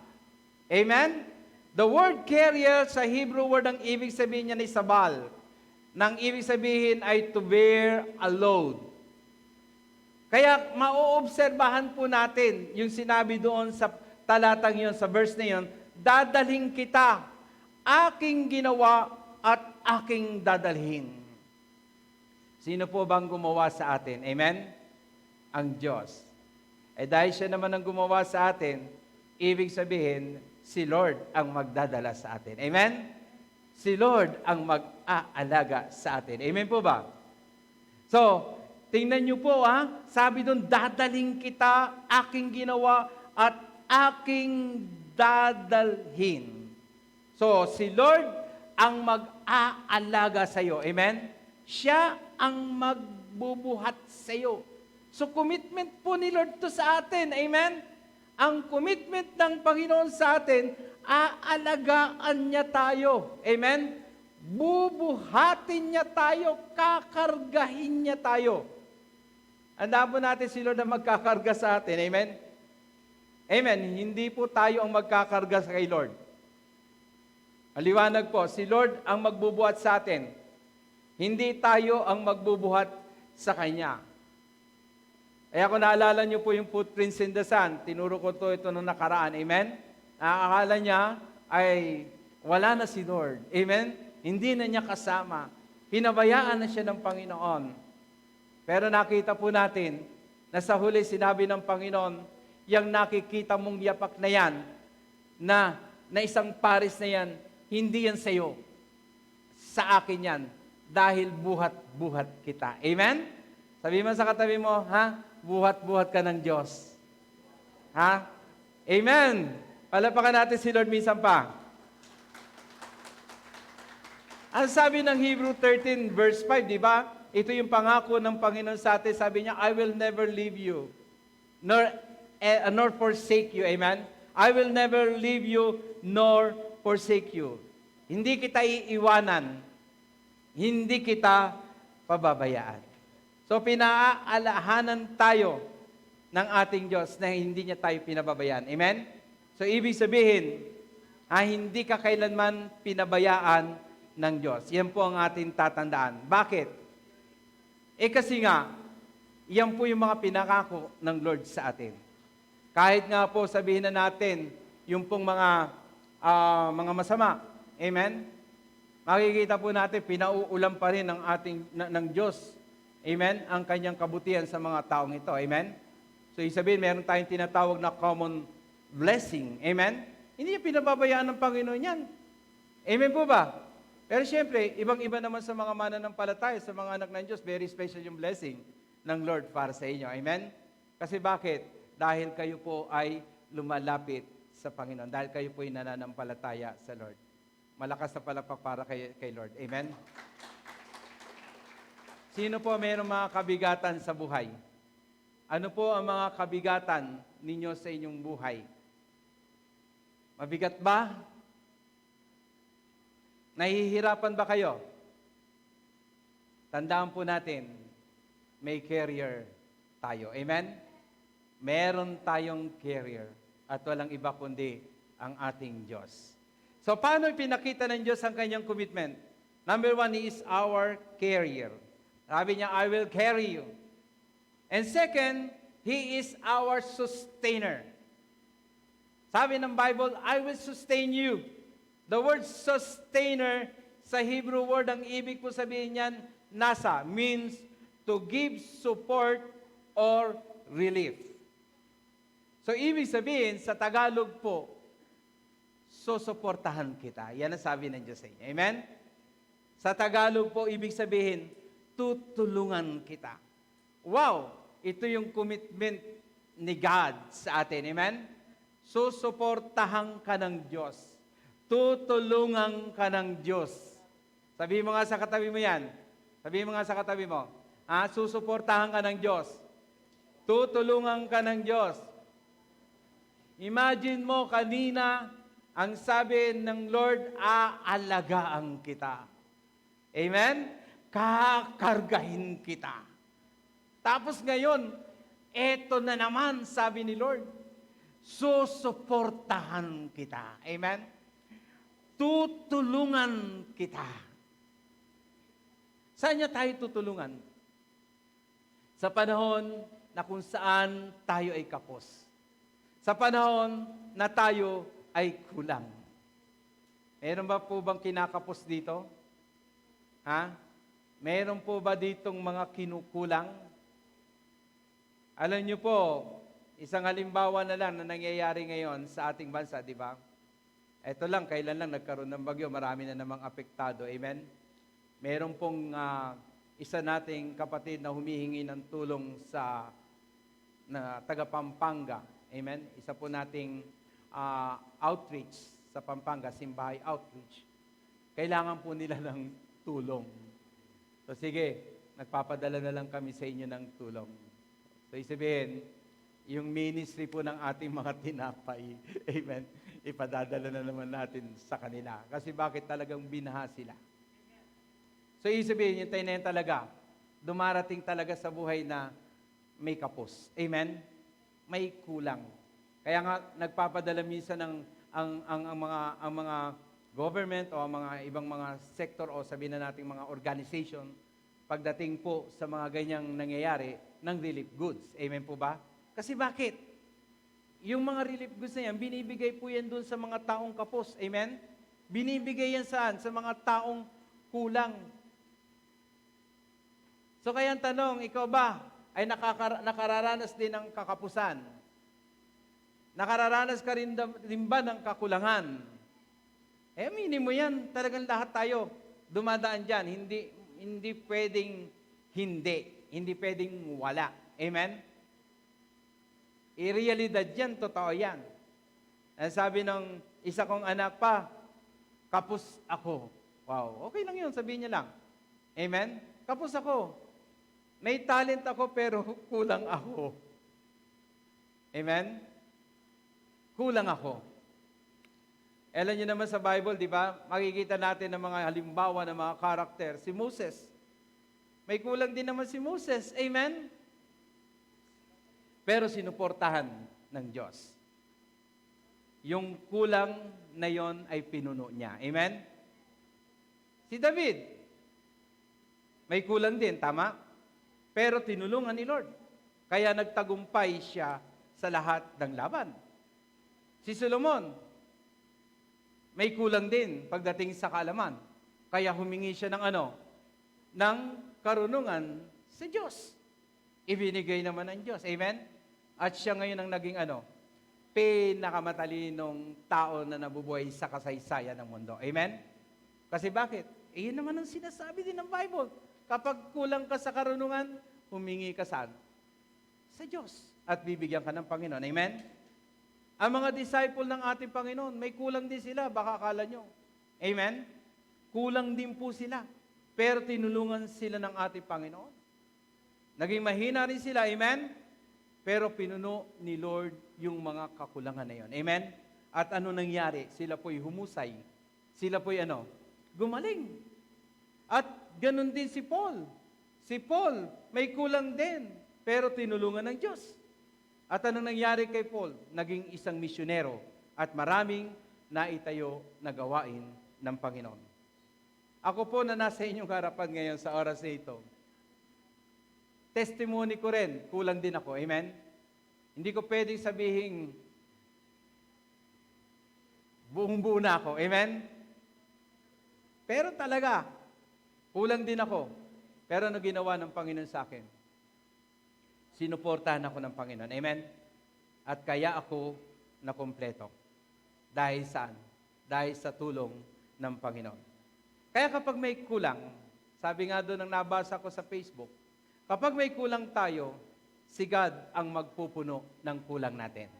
Amen? The word carrier sa Hebrew word, ang ibig sabihin niya ay sabal. Nang ibig sabihin ay to bear a load. Kaya mauobserbahan po natin yung sinabi doon sa talatang yon, sa verse na yon, dadalhin kita, aking ginawa at aking dadalhin. Sino po bang gumawa sa atin? Amen? Ang Diyos. Dahil siya naman ang gumawa sa atin, ibig sabihin, si Lord ang magdadala sa atin. Amen? Si Lord ang mag-aalaga sa atin. Amen po ba? So, tingnan niyo po sabi doon, dadaling kita, aking ginawa, at aking dadalhin. So, si Lord ang mag-aalaga sa iyo. Amen? Siya ang magbubuhat sa iyo. So, commitment po ni Lord to sa atin. Amen? Ang commitment ng Panginoon sa atin, aalagaan niya tayo. Amen? Bubuhatin niya tayo, kakargahin niya tayo. Handa po natin si Lord na magkakarga sa atin. Amen? Amen. Hindi po tayo ang magkakarga sa kay Lord. Aliwanag po, si Lord ang magbubuhat sa atin. Hindi tayo ang magbubuhat sa Kanya. Kaya kung naalala niyo po yung footprints in the sand, tinuro ko ito nung nakaraan. Amen? Akala niya ay wala na si Lord. Amen? Hindi na niya kasama. Pinabayaan na siya ng Panginoon. Pero nakita po natin na sa huli sinabi ng Panginoon, yung nakikita mong yapak na yan, na isang paris na yan, hindi yan sa iyo. Sa akin yan. Dahil buhat-buhat kita. Amen? Sabi mo sa katabi mo, buhat-buhat ka ng Diyos. Amen? Palapakan natin si Lord minsan pa. Ang sabi ng Hebrew 13 verse 5, di ba? Ito yung pangako ng Panginoon sa atin. Sabi niya, I will never leave you, nor forsake you. Amen? I will never leave you, nor forsake you. Hindi kita iiwanan. Hindi kita pababayaan. So, pinaalahanan tayo ng ating Diyos na hindi niya tayo pinababayaan. Amen? So, ibig sabihin, hindi ka kailanman pinabayaan ng Diyos. Yan po ang ating tatandaan. Bakit? Kasi nga, yan po yung mga pinakako ng Lord sa atin. Kahit nga po sabihin na natin, yung pong mga masama. Amen? Makikita po natin, pinauulam pa rin ng Diyos. Amen? Ang kanyang kabutihan sa mga taong ito. Amen? So, isabihin, meron tayong tinatawag na common blessing. Amen? Hindi niya pinababayaan ng Panginoon yan. Amen po ba? Pero siyempre, ibang-iba naman sa mga mananampalataya, sa mga anak ng Diyos, very special yung blessing ng Lord para sa inyo. Amen? Kasi bakit? Dahil kayo po ay lumalapit sa Panginoon. Dahil kayo po ay nananampalataya sa Lord. Malakas na palakpak para kay Lord. Amen? Sino po mayroong mga kabigatan sa buhay? Ano po ang mga kabigatan ninyo sa inyong buhay? Mabigat ba? Nahihirapan ba kayo? Tandaan po natin, may carrier tayo. Amen? Meron tayong carrier at walang iba kundi ang ating Diyos. So paano pinakita ng Diyos ang kanyang commitment? Number one, He is our carrier. Sabi niya, I will carry you. And second, He is our sustainer. Sabi ng Bible, I will sustain you. The word sustainer sa Hebrew word, ang ibig po sabihin niyan, nasa, means to give support or relief. So, ibig sabihin, sa Tagalog po, susuportahan kita. Yan ang sabi ng Diyos sa inyo. Amen? Sa Tagalog po, ibig sabihin, tutulungan kita. Wow! Ito yung commitment ni God sa atin. Amen? Susuportahan ka ng Diyos. Tutulungan ka ng Diyos. Sabi mo nga sa katabi mo yan. Sabi mo nga sa katabi mo. Susuportahan ka ng Diyos. Tutulungan ka ng Diyos. Imagine mo kanina, ang sabi ng Lord, aalagaan kita. Amen? Kakargahin kita. Tapos ngayon, eto na naman, sabi ni Lord, susuportahan kita. Amen? Tutulungan kita. Saan niya tayo tutulungan? Sa panahon na kung saan tayo ay kapos. Sa panahon na tayo ay kulang. Meron ba po bang kinakapos dito? Meron po ba ditong mga kinukulang? Alam niyo po, isang halimbawa na lang na nangyayari ngayon sa ating bansa, di ba? Ito lang, kailan lang nagkaroon ng bagyo, marami na namang apektado. Amen? Meron pong isa nating kapatid na humihingi ng tulong sa taga Pampanga. Amen? Isa po nating outreach sa Pampanga, Simbahay Outreach. Kailangan po nila ng tulong. So sige, nagpapadala na lang kami sa inyo ng tulong. So isabihin, yung ministry po ng ating mga tinapay, amen, ipadadala na naman natin sa kanila. Kasi bakit talagang binaha sila? So isabihin, yung tayo na yan talaga, dumarating talaga sa buhay na may kapos. Amen? May kulang. Kaya nga nagpapadala minsan ang mga government o ang mga ibang mga sector o sabihin na nating mga organization pagdating po sa mga ganyang nangyayari ng relief goods. Amen po ba? Kasi bakit? Yung mga relief goods na yan, binibigay po yan doon sa mga taong kapos. Amen? Binibigay yan saan? Sa mga taong kulang. So kaya ang tanong, ikaw ba ay nakararanas din ng kakapusan? Nakararanas ka rin ba ng kakulangan? Minimo yan. Talagang lahat tayo dumadaan dyan. Hindi pwedeng hindi. Hindi pwedeng wala. Amen? I-realidad yan, totoo yan. Ang sabi ng isa kong anak pa, kapos ako. Wow, okay lang yun, sabihin niya lang. Amen? Kapos ako. May talent ako pero kulang ako. Amen? Kulang ako. Alam niyo naman sa Bible, di ba? Makikita natin ng mga halimbawa ng mga karakter. Si Moses. May kulang din naman si Moses. Amen? Pero sinuportahan ng Diyos. Yung kulang na yon ay pinuno niya. Amen? Si David. May kulang din, tama? Pero tinulungan ni Lord. Kaya nagtagumpay siya sa lahat ng laban. Si Solomon, may kulang din pagdating sa kaalaman. Kaya humingi siya ng ng karunungan sa Diyos. Ibinigay naman ng Diyos. Amen? At siya ngayon ang naging pinakamatalinong tao na nabubuhay sa kasaysayan ng mundo. Amen? Kasi bakit? Yun naman ang sinasabi din ng Bible. Kapag kulang ka sa karunungan, humingi ka saan? Sa Diyos. At bibigyan ka ng Panginoon. Amen? Ang mga disciple ng ating Panginoon, may kulang din sila, baka akala nyo. Amen? Kulang din po sila. Pero tinulungan sila ng ating Panginoon. Naging mahina rin sila, amen? Pero pinuno ni Lord yung mga kakulangan na yon. Amen? At ano nangyari? Sila po'y humusay. Sila po'y gumaling. At ganun din si Paul. Si Paul, may kulang din, pero tinulungan ng Diyos. At anong nangyari kay Paul? Naging isang misyonero at maraming naitayo na gawain ng Panginoon. Ako po na nasa inyong harapan ngayon sa oras na ito, testimony ko rin, kulang din ako. Amen? Hindi ko pwedeng sabihin, buong-buo na ako. Amen? Pero talaga, kulang din ako. Pero ano ginawa ng Panginoon sa akin? Sinuportahan ako ng Panginoon. Amen? At kaya ako nakumpleto. Dahil saan? Dahil sa tulong ng Panginoon. Kaya kapag may kulang, sabi nga doon ang nabasa ko sa Facebook, kapag may kulang tayo, si God ang magpupuno ng kulang natin.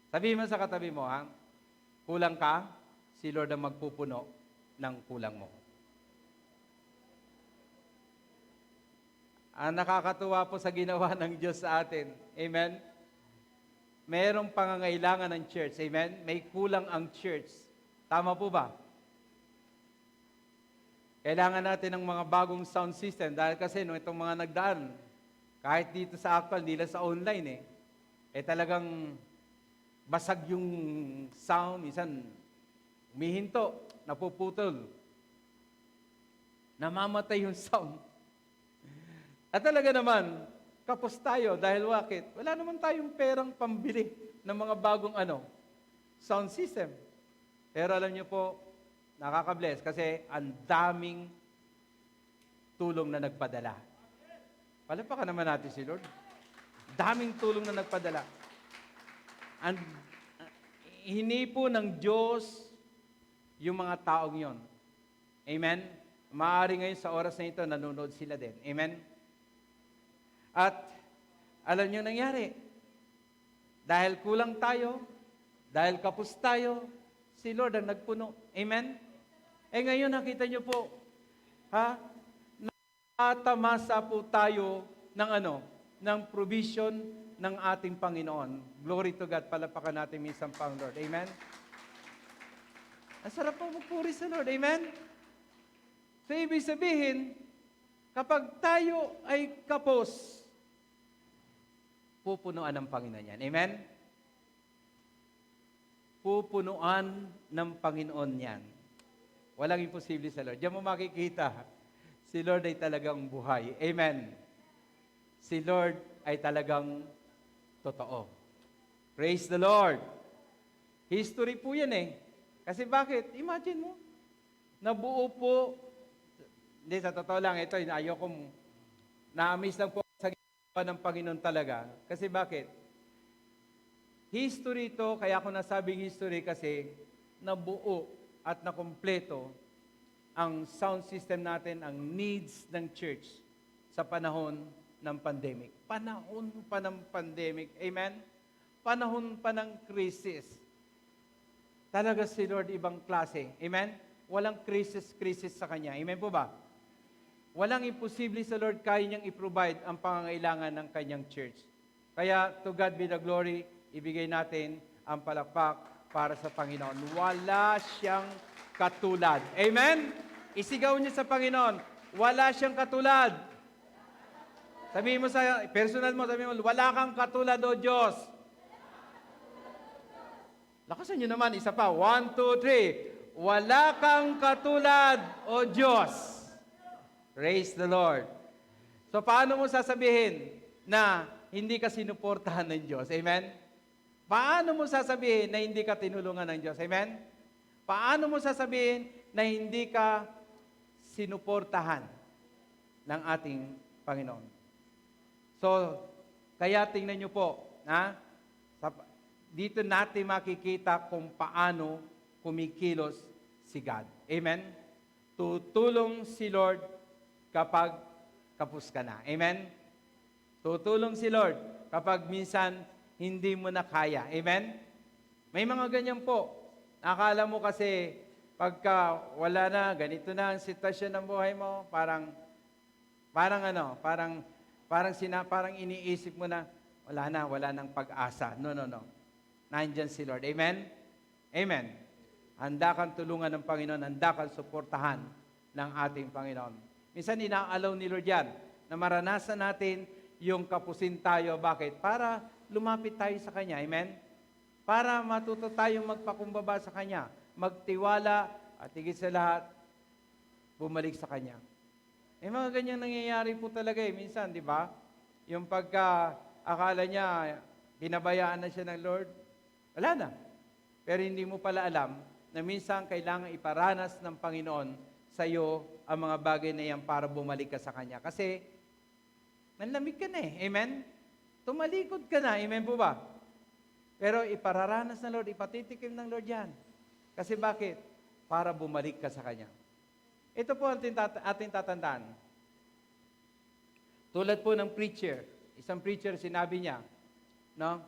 Sabihin mo sa katabi mo, ha? Kulang ka, si Lord ang magpupuno ng kulang mo. Ang nakakatuwa po sa ginawa ng Diyos sa atin. Amen? Mayroong pangangailangan ng church. Amen? May kulang ang church. Tama po ba? Kailangan natin ng mga bagong sound system dahil kasi nung itong mga nagdaan, kahit dito sa actual, nila sa online talagang basag yung sound, minsan humihinto, napuputol, namamatay yung sound. At talaga naman, kapos tayo dahil bakit? Wala naman tayong perang pambili ng mga bagong sound system. Pero alam niyo po, nakaka-bless kasi ang daming tulong na nagpadala. Palapakan naman natin si Lord. Daming tulong na nagpadala. And hinipo ng Diyos yung mga taong yon. Amen? Maaari ngayon sa oras na ito, nanonood sila din. Amen? At alam niyo nangyari, dahil kulang tayo, dahil kapos tayo, si Lord ang nagpuno. Amen? Ngayon nakita niyo po, nakatamasa po tayo ng provision ng ating Panginoon. Glory to God, palapakan natin minsan pang Lord. Amen? Ang sarap po magpuri sa Lord. Amen? So, ibig sabihin, kapag tayo ay kapos, pupunuan ng Panginoon yan. Amen? Pupunuan ng Panginoon yan. Walang imposible sa Lord. Diyan mo makikita, si Lord ay talagang buhay. Amen? Si Lord ay talagang totoo. Praise the Lord. History po yan Kasi bakit? Imagine mo, nabuo po, hindi, sa totoo lang, ito, ayokong, na-amaze lang po sa ginawa ng Panginoon talaga. Kasi bakit? History ito, kaya ako nasabing history kasi nabuo at nakumpleto ang sound system natin, ang needs ng church sa panahon ng pandemic. Panahon pa ng pandemic. Amen? Panahon pa ng crisis. Talaga si Lord ibang klase. Amen? Walang crisis sa Kanya. Amen po ba? Walang imposible sa Lord, kaya niyang i-provide ang pangangailangan ng Kanyang church. Kaya, to God be the glory, ibigay natin ang palakpak para sa Panginoon. Wala siyang katulad. Amen? Isigaw niyo sa Panginoon, wala siyang katulad. Sabihin mo sa personal mo, sabihin mo, wala kang katulad, O Diyos. Lakasan niyo naman, isa pa. 1, 2, 3. Wala kang katulad, O Diyos. Praise the Lord. So, paano mo sasabihin na hindi ka sinuportahan ng Diyos? Amen? Paano mo sasabihin na hindi ka tinulungan ng Diyos? Amen? Paano mo sasabihin na hindi ka sinuportahan ng ating Panginoon? So, kaya tingnan nyo po, dito natin makikita kung paano kumikilos si God. Amen? Tutulong si Lord kapag kapos ka na. Amen? Tutulong si Lord kapag minsan hindi mo na kaya. Amen? May mga ganyan po. Akala mo kasi pagka wala na, ganito na ang sitwasyon ng buhay mo, parang iniisip mo na, wala nang pag-asa. No. Nandyan si Lord. Amen? Amen. Handa kang tulungan ng Panginoon, handa kang suportahan ng ating Panginoon. Minsan inaalaw ni Lord yan, na maranasan natin yung kapusin tayo. Bakit? Para lumapit tayo sa Kanya. Amen? Para matuto tayong magpakumbaba sa Kanya, magtiwala, at higit sa lahat, bumalik sa Kanya. Mga ganyan nangyayari po talaga minsan, di ba? Yung pagka akala niya, binabayaan na siya ng Lord, wala na. Pero hindi mo pala alam na minsan kailangan iparanas ng Panginoon sa iyo ang mga bagay na yan para bumalik ka sa Kanya. Kasi, nanlamig ka na eh. Amen? Tumalikod ka na. Amen po ba? Pero ipararanas ng Lord, ipatitikim ng Lord yan. Kasi bakit? Para bumalik ka sa Kanya. Ito po ang ating tatandaan. Tulad po ng preacher. Isang preacher, sinabi niya, no?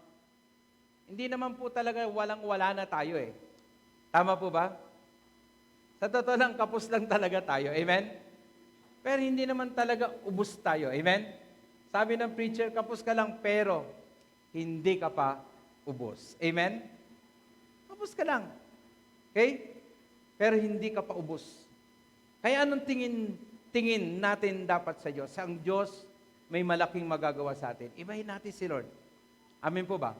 Hindi naman po talaga walang-wala na tayo eh. Tama po ba? Sa totoo lang, kapos lang talaga tayo. Amen? Pero hindi naman talaga ubos tayo. Amen? Sabi ng preacher, kapos ka lang pero hindi ka pa ubos. Amen? Kapos ka lang. Okay? Pero hindi ka pa ubos. Kaya anong tingin natin dapat sa Diyos? Ang Diyos may malaking magagawa sa atin. Ibahin natin si Lord. Amen po ba?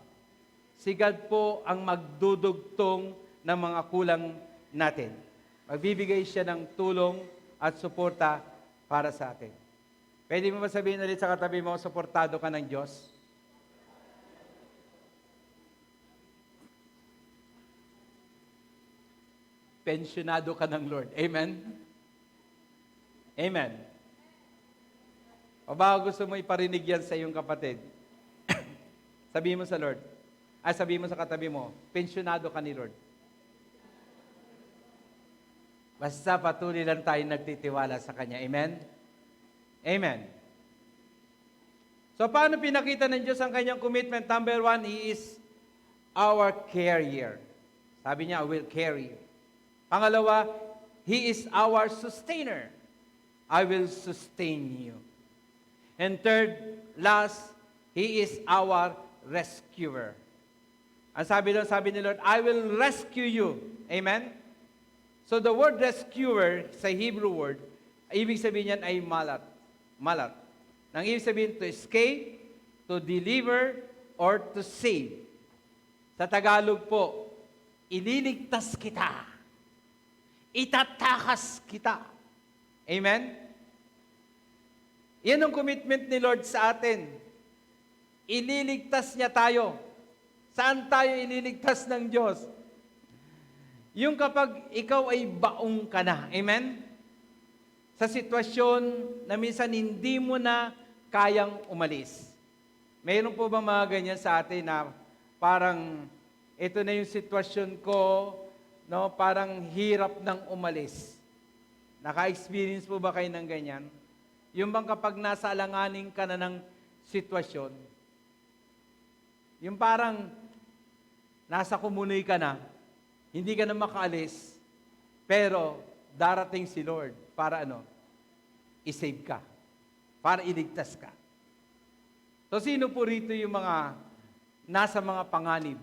Si God po ang magdudugtong ng mga kulang natin. Magbibigay siya ng tulong at suporta para sa atin. Pwede mo ba sabihin ulit sa katabi mo, suportado ka ng Diyos? Pensionado ka ng Lord. Amen? Amen. O baka gusto mo iparinig yan sa iyong kapatid? Sabihin mo sa Lord. Sabihin mo sa katabi mo, pensionado ka ni Lord. Basta patuloy lang tayo nagtitiwala sa Kanya. Amen? Amen. So, paano pinakita ng Diyos ang Kanyang commitment? Number 1, He is our carrier. Sabi niya, I will carry you. Pangalawa, He is our sustainer. I will sustain you. And third, last, He is our rescuer. Ang sabi doon, sabi ni Lord, I will rescue you. Amen? So the word rescuer, sa Hebrew word, ibig sabihin niyan ay malat. Malat. Nang ibig sabihin to escape, to deliver, or to save. Sa Tagalog po, ililigtas kita. Itatakas kita. Amen? Yan ang commitment ni Lord sa atin. Ililigtas niya tayo. Saan tayo ililigtas ng Diyos? Yung kapag ikaw ay baong ka na. Amen? Sa sitwasyon na minsan hindi mo na kayang umalis. Mayroon po ba mga ganyan sa atin na parang ito na yung sitwasyon ko, no? Parang hirap nang umalis. Naka-experience po ba kayo ng ganyan? Yung bang kapag nasa alanganin ka na ng sitwasyon, yung parang nasa kumunoy ka na, hindi ka na makaalis, pero darating si Lord para i-save ka, para iligtas ka. So sino po rito yung mga nasa mga panganib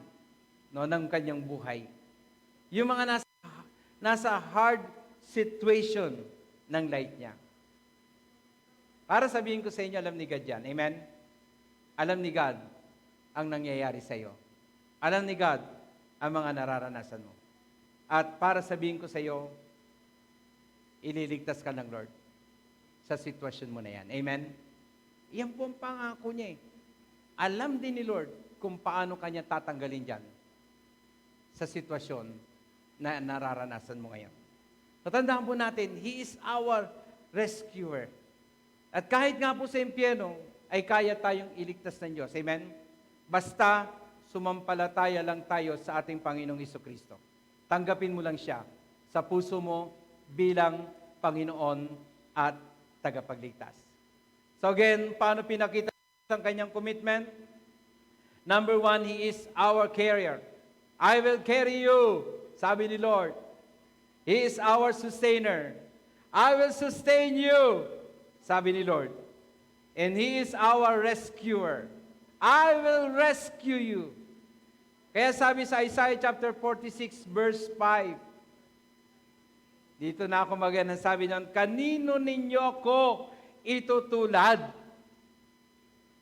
ng kanyang buhay? Yung mga nasa hard situation ng life niya. Para sabihin ko sa inyo, alam ni God yan. Amen? Alam ni God ang nangyayari sa iyo. Alam ni God ang mga nararanasan mo. At para sabihin ko sa iyo, ililigtas ka ng Lord sa sitwasyon mo na yan. Amen? Iyan po ang pangako niya eh. Alam din ni Lord kung paano kanya tatanggalin dyan sa sitwasyon na nararanasan mo ngayon. Tatandaan po natin, He is our rescuer. At kahit nga po sa impyerno, ay kaya tayong iligtas ng Diyos. Amen? Basta sumampalataya lang tayo sa ating Panginoong Jesucristo. Tanggapin mo lang siya sa puso mo bilang Panginoon at tagapagligtas. So again, paano pinakita ang kanyang commitment? Number 1, He is our carrier. I will carry you, sabi ni Lord. He is our sustainer. I will sustain you, sabi ni Lord. And He is our rescuer. I will rescue you. Kaya sabi sa Isaiah chapter 46 verse 5, dito na ako magandang sabi niyan, kanino ninyo ako itutulad?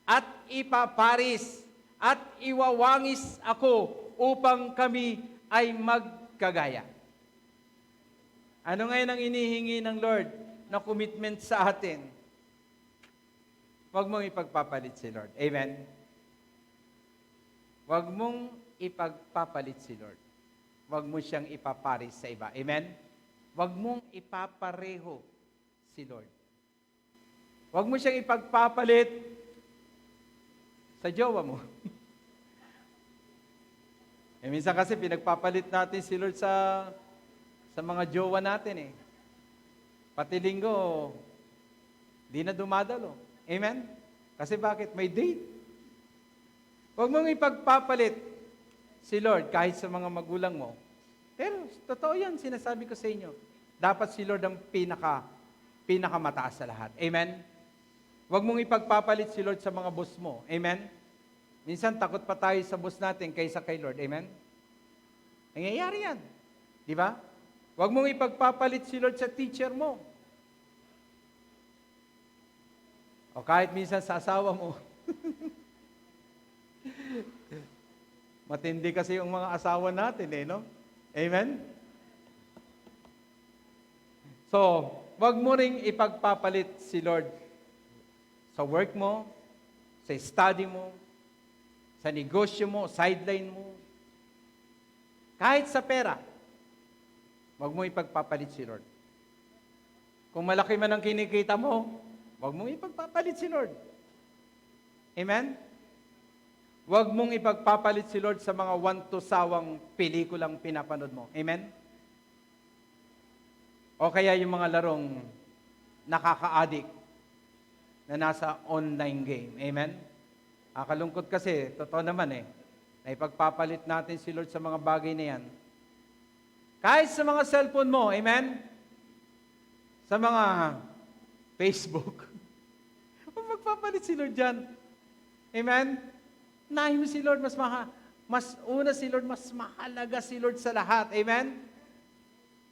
at ipaparis at iwawangis ako upang kami ay magkagaya. Ano ngayon ang inihingi ng Lord na commitment sa atin? Huwag mong ipagpapalit si Lord. Amen? Huwag mong ipagpapalit si Lord. Huwag mo siyang ipaparis sa iba. Amen? Huwag mong ipapareho si Lord. Huwag mo siyang ipagpapalit sa jowa mo. Minsan kasi pinagpapalit natin si Lord sa mga jowa natin eh. Pati linggo, di na dumadalo. Amen? Kasi bakit? May date. Huwag mong ipagpapalit si Lord kahit sa mga magulang mo. Pero totoo yan, sinasabi ko sa inyo. Dapat si Lord ang pinakamataas sa lahat. Amen? Huwag mong ipagpapalit si Lord sa mga boss mo. Amen? Minsan takot pa tayo sa boss natin kaysa kay Lord. Amen? Nangyayari yan. Di ba? Huwag mong ipagpapalit si Lord sa teacher mo. O kahit minsan sa asawa mo. Matindi kasi yung mga asawa natin eh, no? Amen? So, wag mo ring ipagpapalit si Lord sa work mo, sa study mo, sa negosyo mo, sideline mo. Kahit sa pera, wag mo ipagpapalit si Lord. Kung malaki man ang kinikita mo, wag mong ipagpapalit si Lord. Amen? Huwag mong ipagpapalit si Lord sa mga wanto-sawang pelikulang pinapanood mo. Amen? O kaya yung mga larong nakaka-addict na nasa online game. Amen? Akalungkot kasi, totoo naman eh, na ipagpapalit natin si Lord sa mga bagay na yan. Kahit sa mga cellphone mo, amen? Sa mga Facebook. Huwag magpapalit si Lord dyan. Amen? Nahin mo si Lord, mas una si Lord, mas mahalaga si Lord sa lahat. Amen?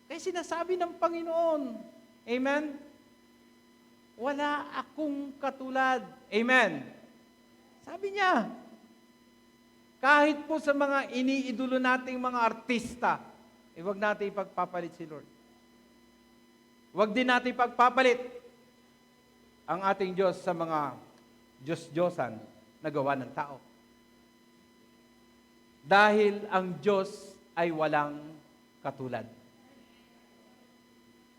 Kaya sinasabi ng Panginoon, amen? Wala akong katulad. Amen? Sabi niya, kahit po sa mga iniidolo nating mga artista, huwag natin ipagpapalit si Lord. Huwag din natin ipagpapalit ang ating Diyos sa mga Diyos-Diyosan na gawa ng tao. Dahil ang Diyos ay walang katulad.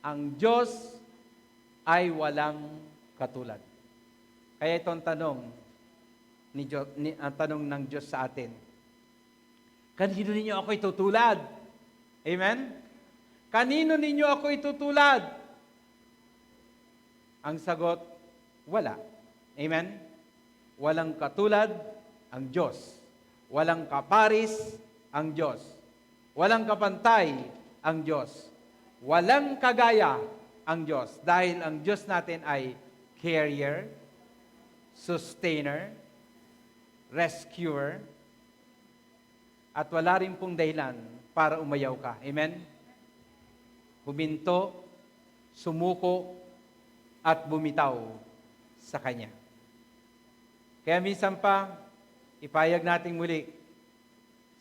Ang Diyos ay walang katulad. Kaya ito ang tanong ang tanong ng Diyos sa atin. Kanino ninyo ako itutulad? Amen? Kanino ninyo ako itutulad? Ang sagot, wala. Amen? Walang katulad ang Diyos. Walang kaparis ang Diyos. Walang kapantay ang Diyos. Walang kagaya ang Diyos. Dahil ang Diyos natin ay carrier, sustainer, rescuer, at wala rin pong dahilan para umayaw ka. Amen? Huminto, sumuko, at bumitaw sa Kanya. Kaya minsan pa, ipayag natin muli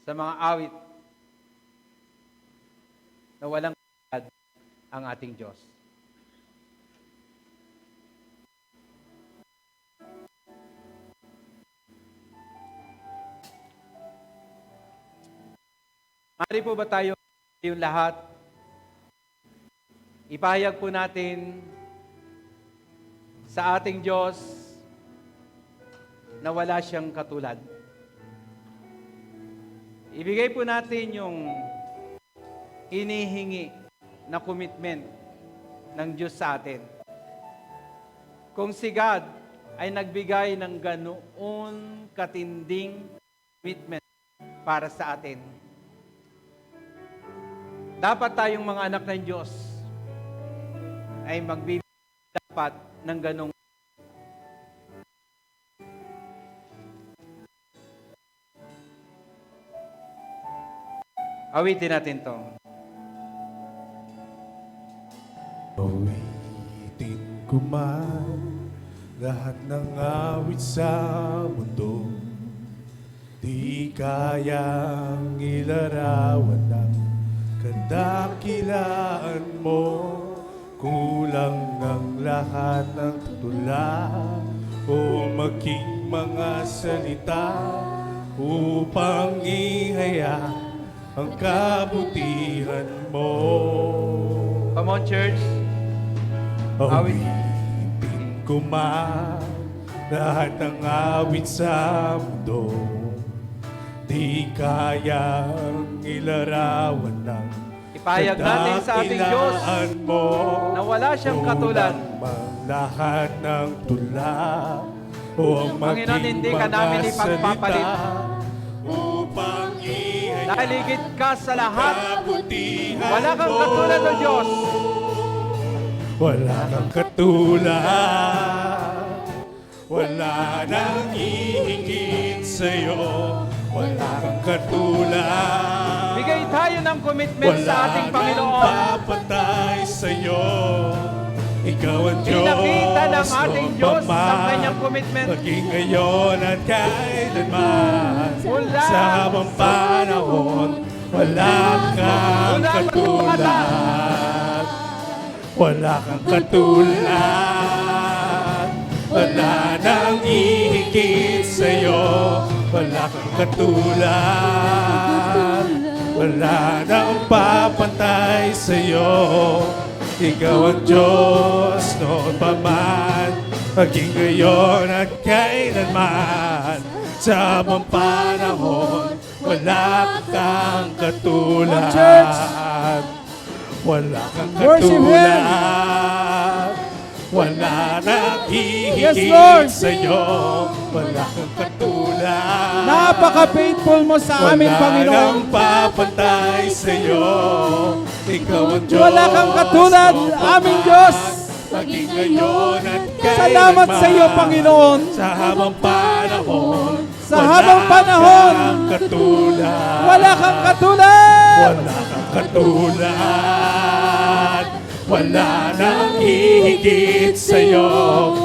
sa mga awit na walang katulad ang ating Diyos. Maaari po ba tayo yung lahat? Ipahayag po natin sa ating Diyos na wala siyang katulad. Ibigay po natin yung hinihingi na commitment ng Diyos sa atin. Kung si God ay nagbigay ng ganoon katinding commitment para sa atin, dapat tayong mga anak ng Diyos ay magbibigay dapat ng ganong awitin natin to. Awitin ko man lahat ng awit sa mundo, di kayang ilarawan ng kadakilaan mo. Kulang ang lahat ng tula o maging mga salita upang ihaya ang kabutihan mo. Come on, church. Awit. Awitin ko man lahat ng awit sa mundo, di kayang ilarawan ng Ipahayag natin sa ating Diyos mo, na wala siyang katulad. Kulang lahat ng tula o ang Panginoon, maging hindi ka namin mga ipagpapalit. salita upang ihayag Dahil higit ka sa lahat, kabutihan wala kang mo. katulad o Diyos. Wala kang katulad, wala nang hihigit sa'yo. Wala kang katulad, Bigay tayo ng commitment sa ating Panginoon. Wala nang papatay sa'yo. Ikaw ang Diyos, Pinakita ng ating Diyos Ama, ang kanyang commitment. maging ngayon at kailanman. Mula Sa habang panahon, wala kang Mula katulad. Wala kang katulad, wala nang ihigit sa'yo. Wala kang katulad, wala nang papantay sa'yo. Ikaw ang Diyos noon pa man, maging ngayon at kailanman. Sa habang panahon, wala kang katulad. Wala kang Worship Him. katulad, wala nang Yes, hihigit Lord. sa'yo. Wala kang katulad, Napaka-faithful mo sa amin, Panginoon. wala nang papantay sa'yo. Ikaw ang Diyos, Wala kang katulad, noon pa aming man, Diyos. maging ngayon at Salamat sa iyo, kailanman. Panginoon. Sa habang panahon, Sa habang panahon, kang katulad. Wala kang katulad. Wala kang katulad, wala nang hihigit sa'yo.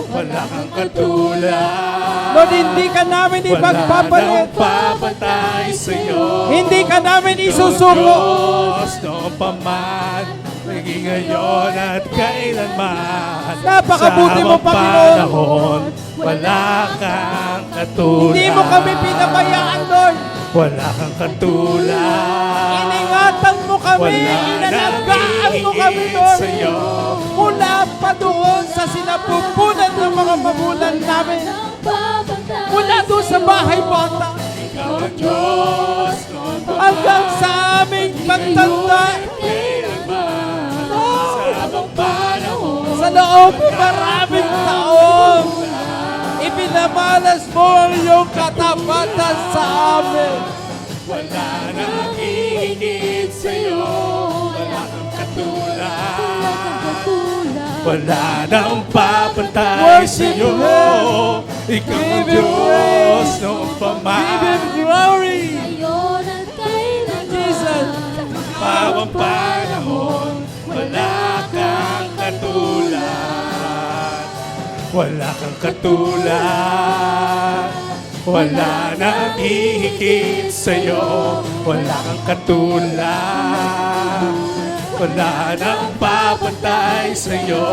Wala kang katulad, Lord, hindi ka namin wala ipagpapalit. nang papatay sa'yo. Hindi ka namin Ikaw ang isusuko. Diyos noon pa man, maging ngayon at kailanman. Napakabuti Sa mo, habang Panginoon. panahon, wala kang katulad. Hindi mo kami pinabayaan, Lord. Wala kang katulad. Iningatan mo kami. Wala Inalagaan mo kami, nang Lord. sa'yo. Mula pa doon sa sinapupunan ng mga magulang namin. Mula doon sa bahay bata. Ikaw ang Diyos noon pa Hanggang sa aming pagtanda. kailanman. Sa habang panahon, Sa loob ng maraming taon. Ipinamalas mo ang iyong katapatan sa amin. wala nang hihigit sa'yo. Wala kang katulad, wala nang papantay Worship sa'yo. Him. Ikaw ang Give Him Diyos praise. noon pa Give man. Him glory. Jesus. Bawang panahon, wala kang katulad. Wala kang katulad, wala nang hihigit sa'yo. Wala kang katulad, wala nang papantay sa'yo.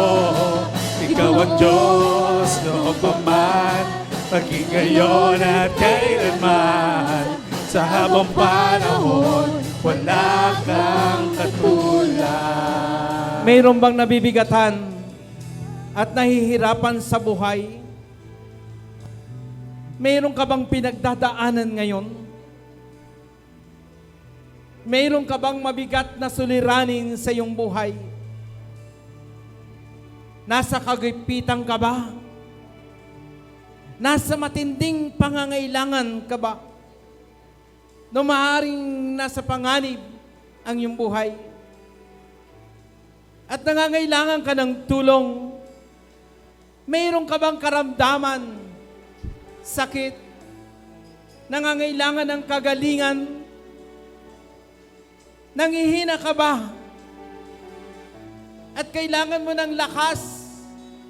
Ikaw ang Diyos noon pa man, maging ngayon at kailanman. Sa habang panahon, wala kang katulad. Mayroon bang nabibigatan at nahihirapan sa buhay? Mayroon ka bang pinagdadaanan ngayon? Mayroon ka bang mabigat na suliranin sa iyong buhay? Nasa kagipitan ka ba? Nasa matinding pangangailangan ka ba? No maaaring nasa panganib ang iyong buhay at nangangailangan ka ng tulong, mayroon ka bang karamdaman, sakit, nangangailangan ng kagalingan, nangihina ka ba, at kailangan mo ng lakas,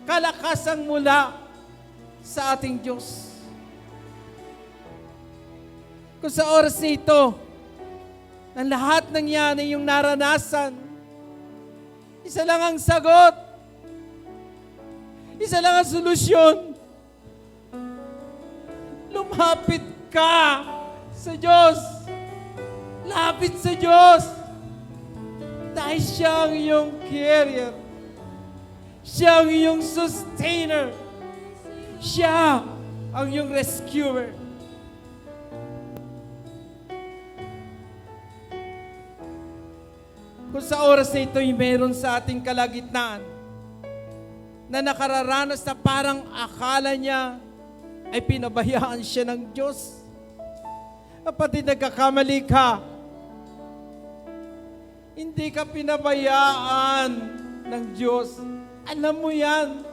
kalakasang mula sa ating Diyos. Kung sa oras na ito, ng lahat ng yan ay yung naranasan, isa lang ang sagot, isa lang ang solusyon. Lumapit ka sa Diyos. Lapit sa Diyos. Dahil siya ang iyong carrier. Siya ang iyong sustainer. Siya ang iyong rescuer. Kung sa oras na ito'y meron sa ating kalagitnaan na nakararanas na parang akala niya ay pinabayaan siya ng Diyos. Kapatid, nagkakamali ka. Hindi ka pinabayaan ng Diyos. Alam mo yan.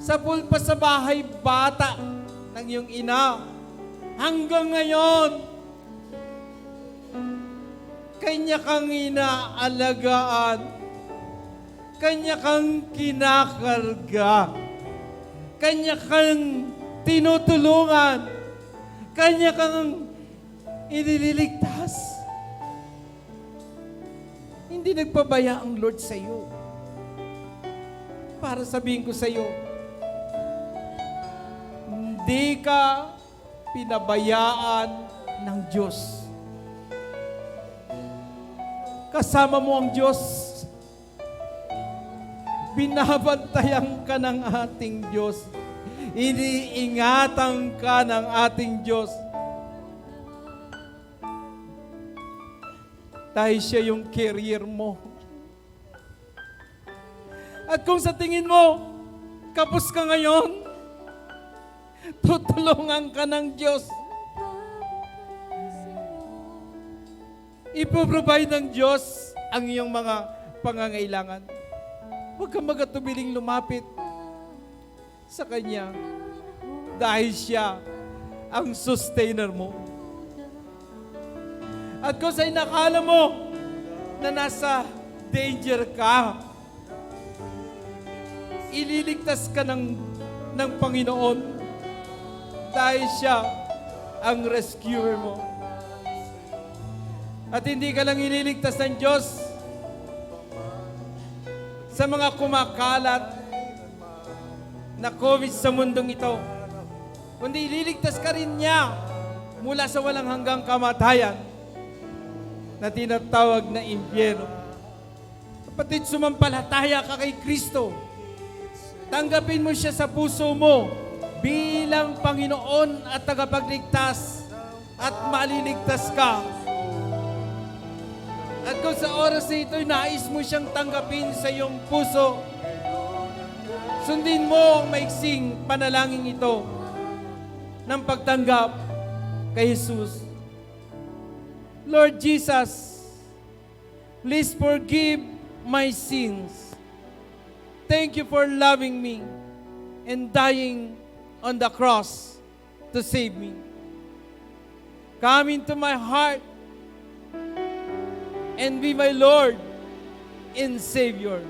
Sa pulpa sa bahay bata ng iyong ina, hanggang ngayon, Kanya kang inaalagaan. Kanya kang kinakarga. Kanya kang tinutulungan. Kanya kang inililigtas. Hindi nagpabaya ang Lord sa iyo. Para sabihin ko sa iyo, hindi ka pinabayaan ng Diyos. Kasama mo ang Diyos. Binabantayan ka ng ating Diyos. Iniingatan ka ng ating Diyos. Dahil siya yung carrier mo. At kung sa tingin mo, kapos ka ngayon, tutulungan ka ng Diyos. Ipoprovide ng Diyos ang iyong mga pangangailangan. Huwag kang magatubiling lumapit sa Kanya dahil siya ang sustainer mo. At kung sa'y nakala mo na nasa danger ka, ililigtas ka ng Panginoon dahil siya ang rescuer mo. At hindi ka lang ililigtas ng Diyos sa mga kumakalat na COVID sa mundong ito, kundi ililigtas ka rin niya mula sa walang hanggang kamatayan na tinatawag na impyerno. Kapatid, sumampalataya ka kay Kristo. Tanggapin mo siya sa puso mo bilang Panginoon at tagapagligtas at maliligtas ka. At kung sa oras na ito'y nais mo siyang tanggapin sa iyong puso, sundin mo ang maiksing panalangin ito ng pagtanggap kay Jesus. Lord Jesus, please forgive my sins. Thank you for loving me and dying on the cross to save me. Come into my heart and be my Lord and Savior.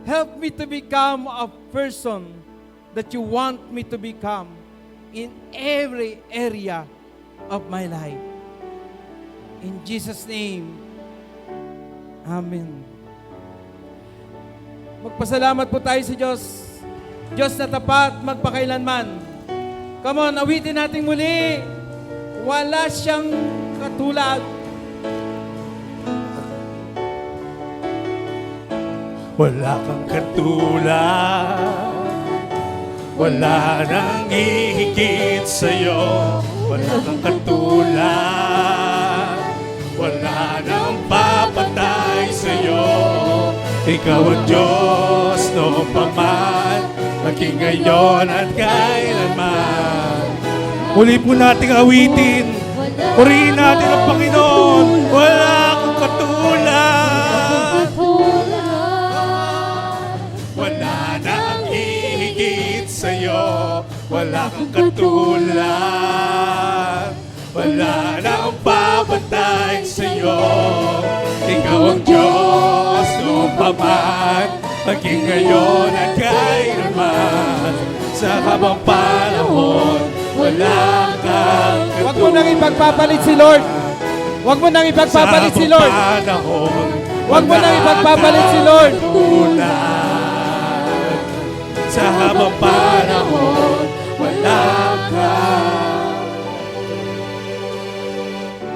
Help me to become a person that you want me to become in every area of my life. In Jesus' name, Amen. Magpasalamat po tayo sa Diyos. Diyos na tapat magpakailanman. Come on, awitin natin muli. Wala siyang katulad. Wala kang katulad, wala nang hihigit sa'yo. Wala kang katulad, wala nang papatay sa'yo. Ikaw ang Diyos noong pa man, maging ngayon at kailanman. Muli po nating awitin, purihin natin ang Panginoon. Wala kang katulad, wala kang katulad, wala na akong papatay sa'yo. Ikaw ang Diyos noong pa man, maging ngayon at kailanman. sa habang panahon, wala kang katulad. Huwag mo nang ipagpapalit si Lord. Huwag mo nang ipagpapalit si Lord. Panahon, Huwag mo nang ipagpapalit si Lord. katulad. Sa habang panahon, wala kang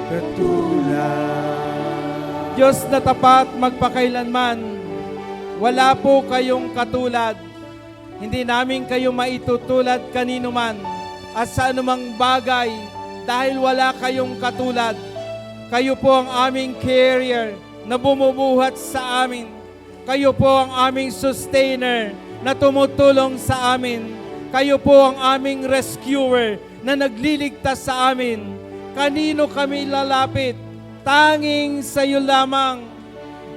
katulad. Diyos na tapat magpakailanman, wala po kayong katulad. Hindi namin kayo maitutulad kanino man at sa anumang bagay dahil wala kayong katulad. Kayo po ang aming carrier na bumubuhat sa amin. Kayo po ang aming sustainer na tumutulong sa amin. Kayo po ang aming rescuer na nagliligtas sa amin. Kanino kami lalapit? Tanging sa iyo lamang.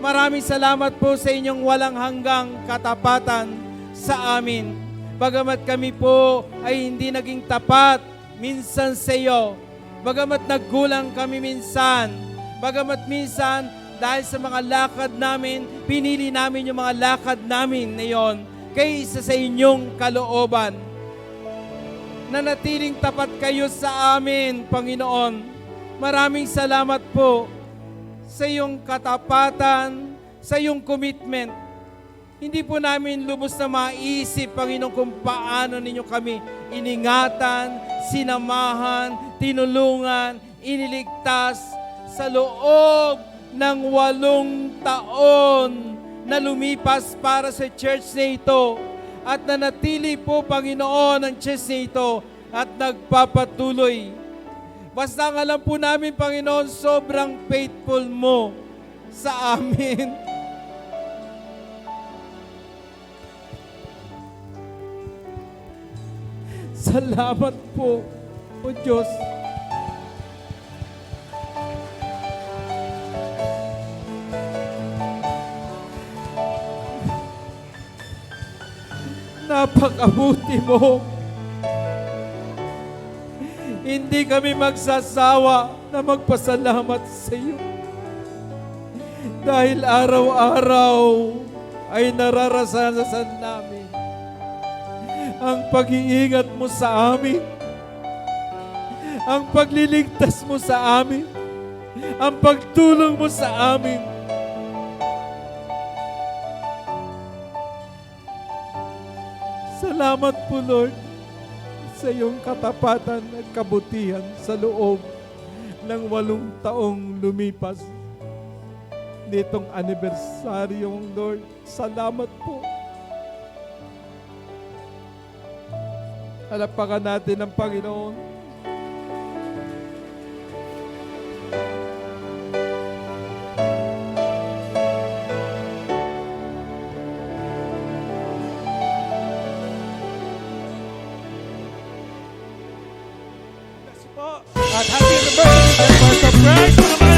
Maraming salamat po sa inyong walang hanggang katapatan sa amin. Bagamat kami po ay hindi naging tapat minsan sa iyo. Bagamat naggulang kami minsan. Bagamat minsan dahil sa mga lakad namin, pinili namin yung mga lakad namin na yon kaysa sa inyong kalooban. Nanatiling tapat kayo sa amin, Panginoon. Maraming salamat po sa iyong katapatan, sa iyong commitment. Hindi po namin lubos na maisip, Panginoon, kung paano ninyo kami iningatan, sinamahan, tinulungan, iniligtas sa loob ng 8 taon na lumipas para sa church na ito. At nanatili po, Panginoon, ang church na ito at nagpapatuloy. Basta ang alam po namin, Panginoon, sobrang faithful mo sa amin. Salamat po, O Diyos. Napakabuti mo. Hindi kami magsasawa na magpasalamat sa iyo. Dahil araw-araw ay nararanasan namin ang pag-iingat mo sa amin, ang pagliligtas mo sa amin, ang pagtulong mo sa amin. Salamat po, Lord, sa iyong katapatan at kabutihan sa loob ng 8 taong lumipas nitong anibersaryong, Lord. Salamat po. Halapakan natin ang Panginoon. At happy anniversary, Pastor Frank.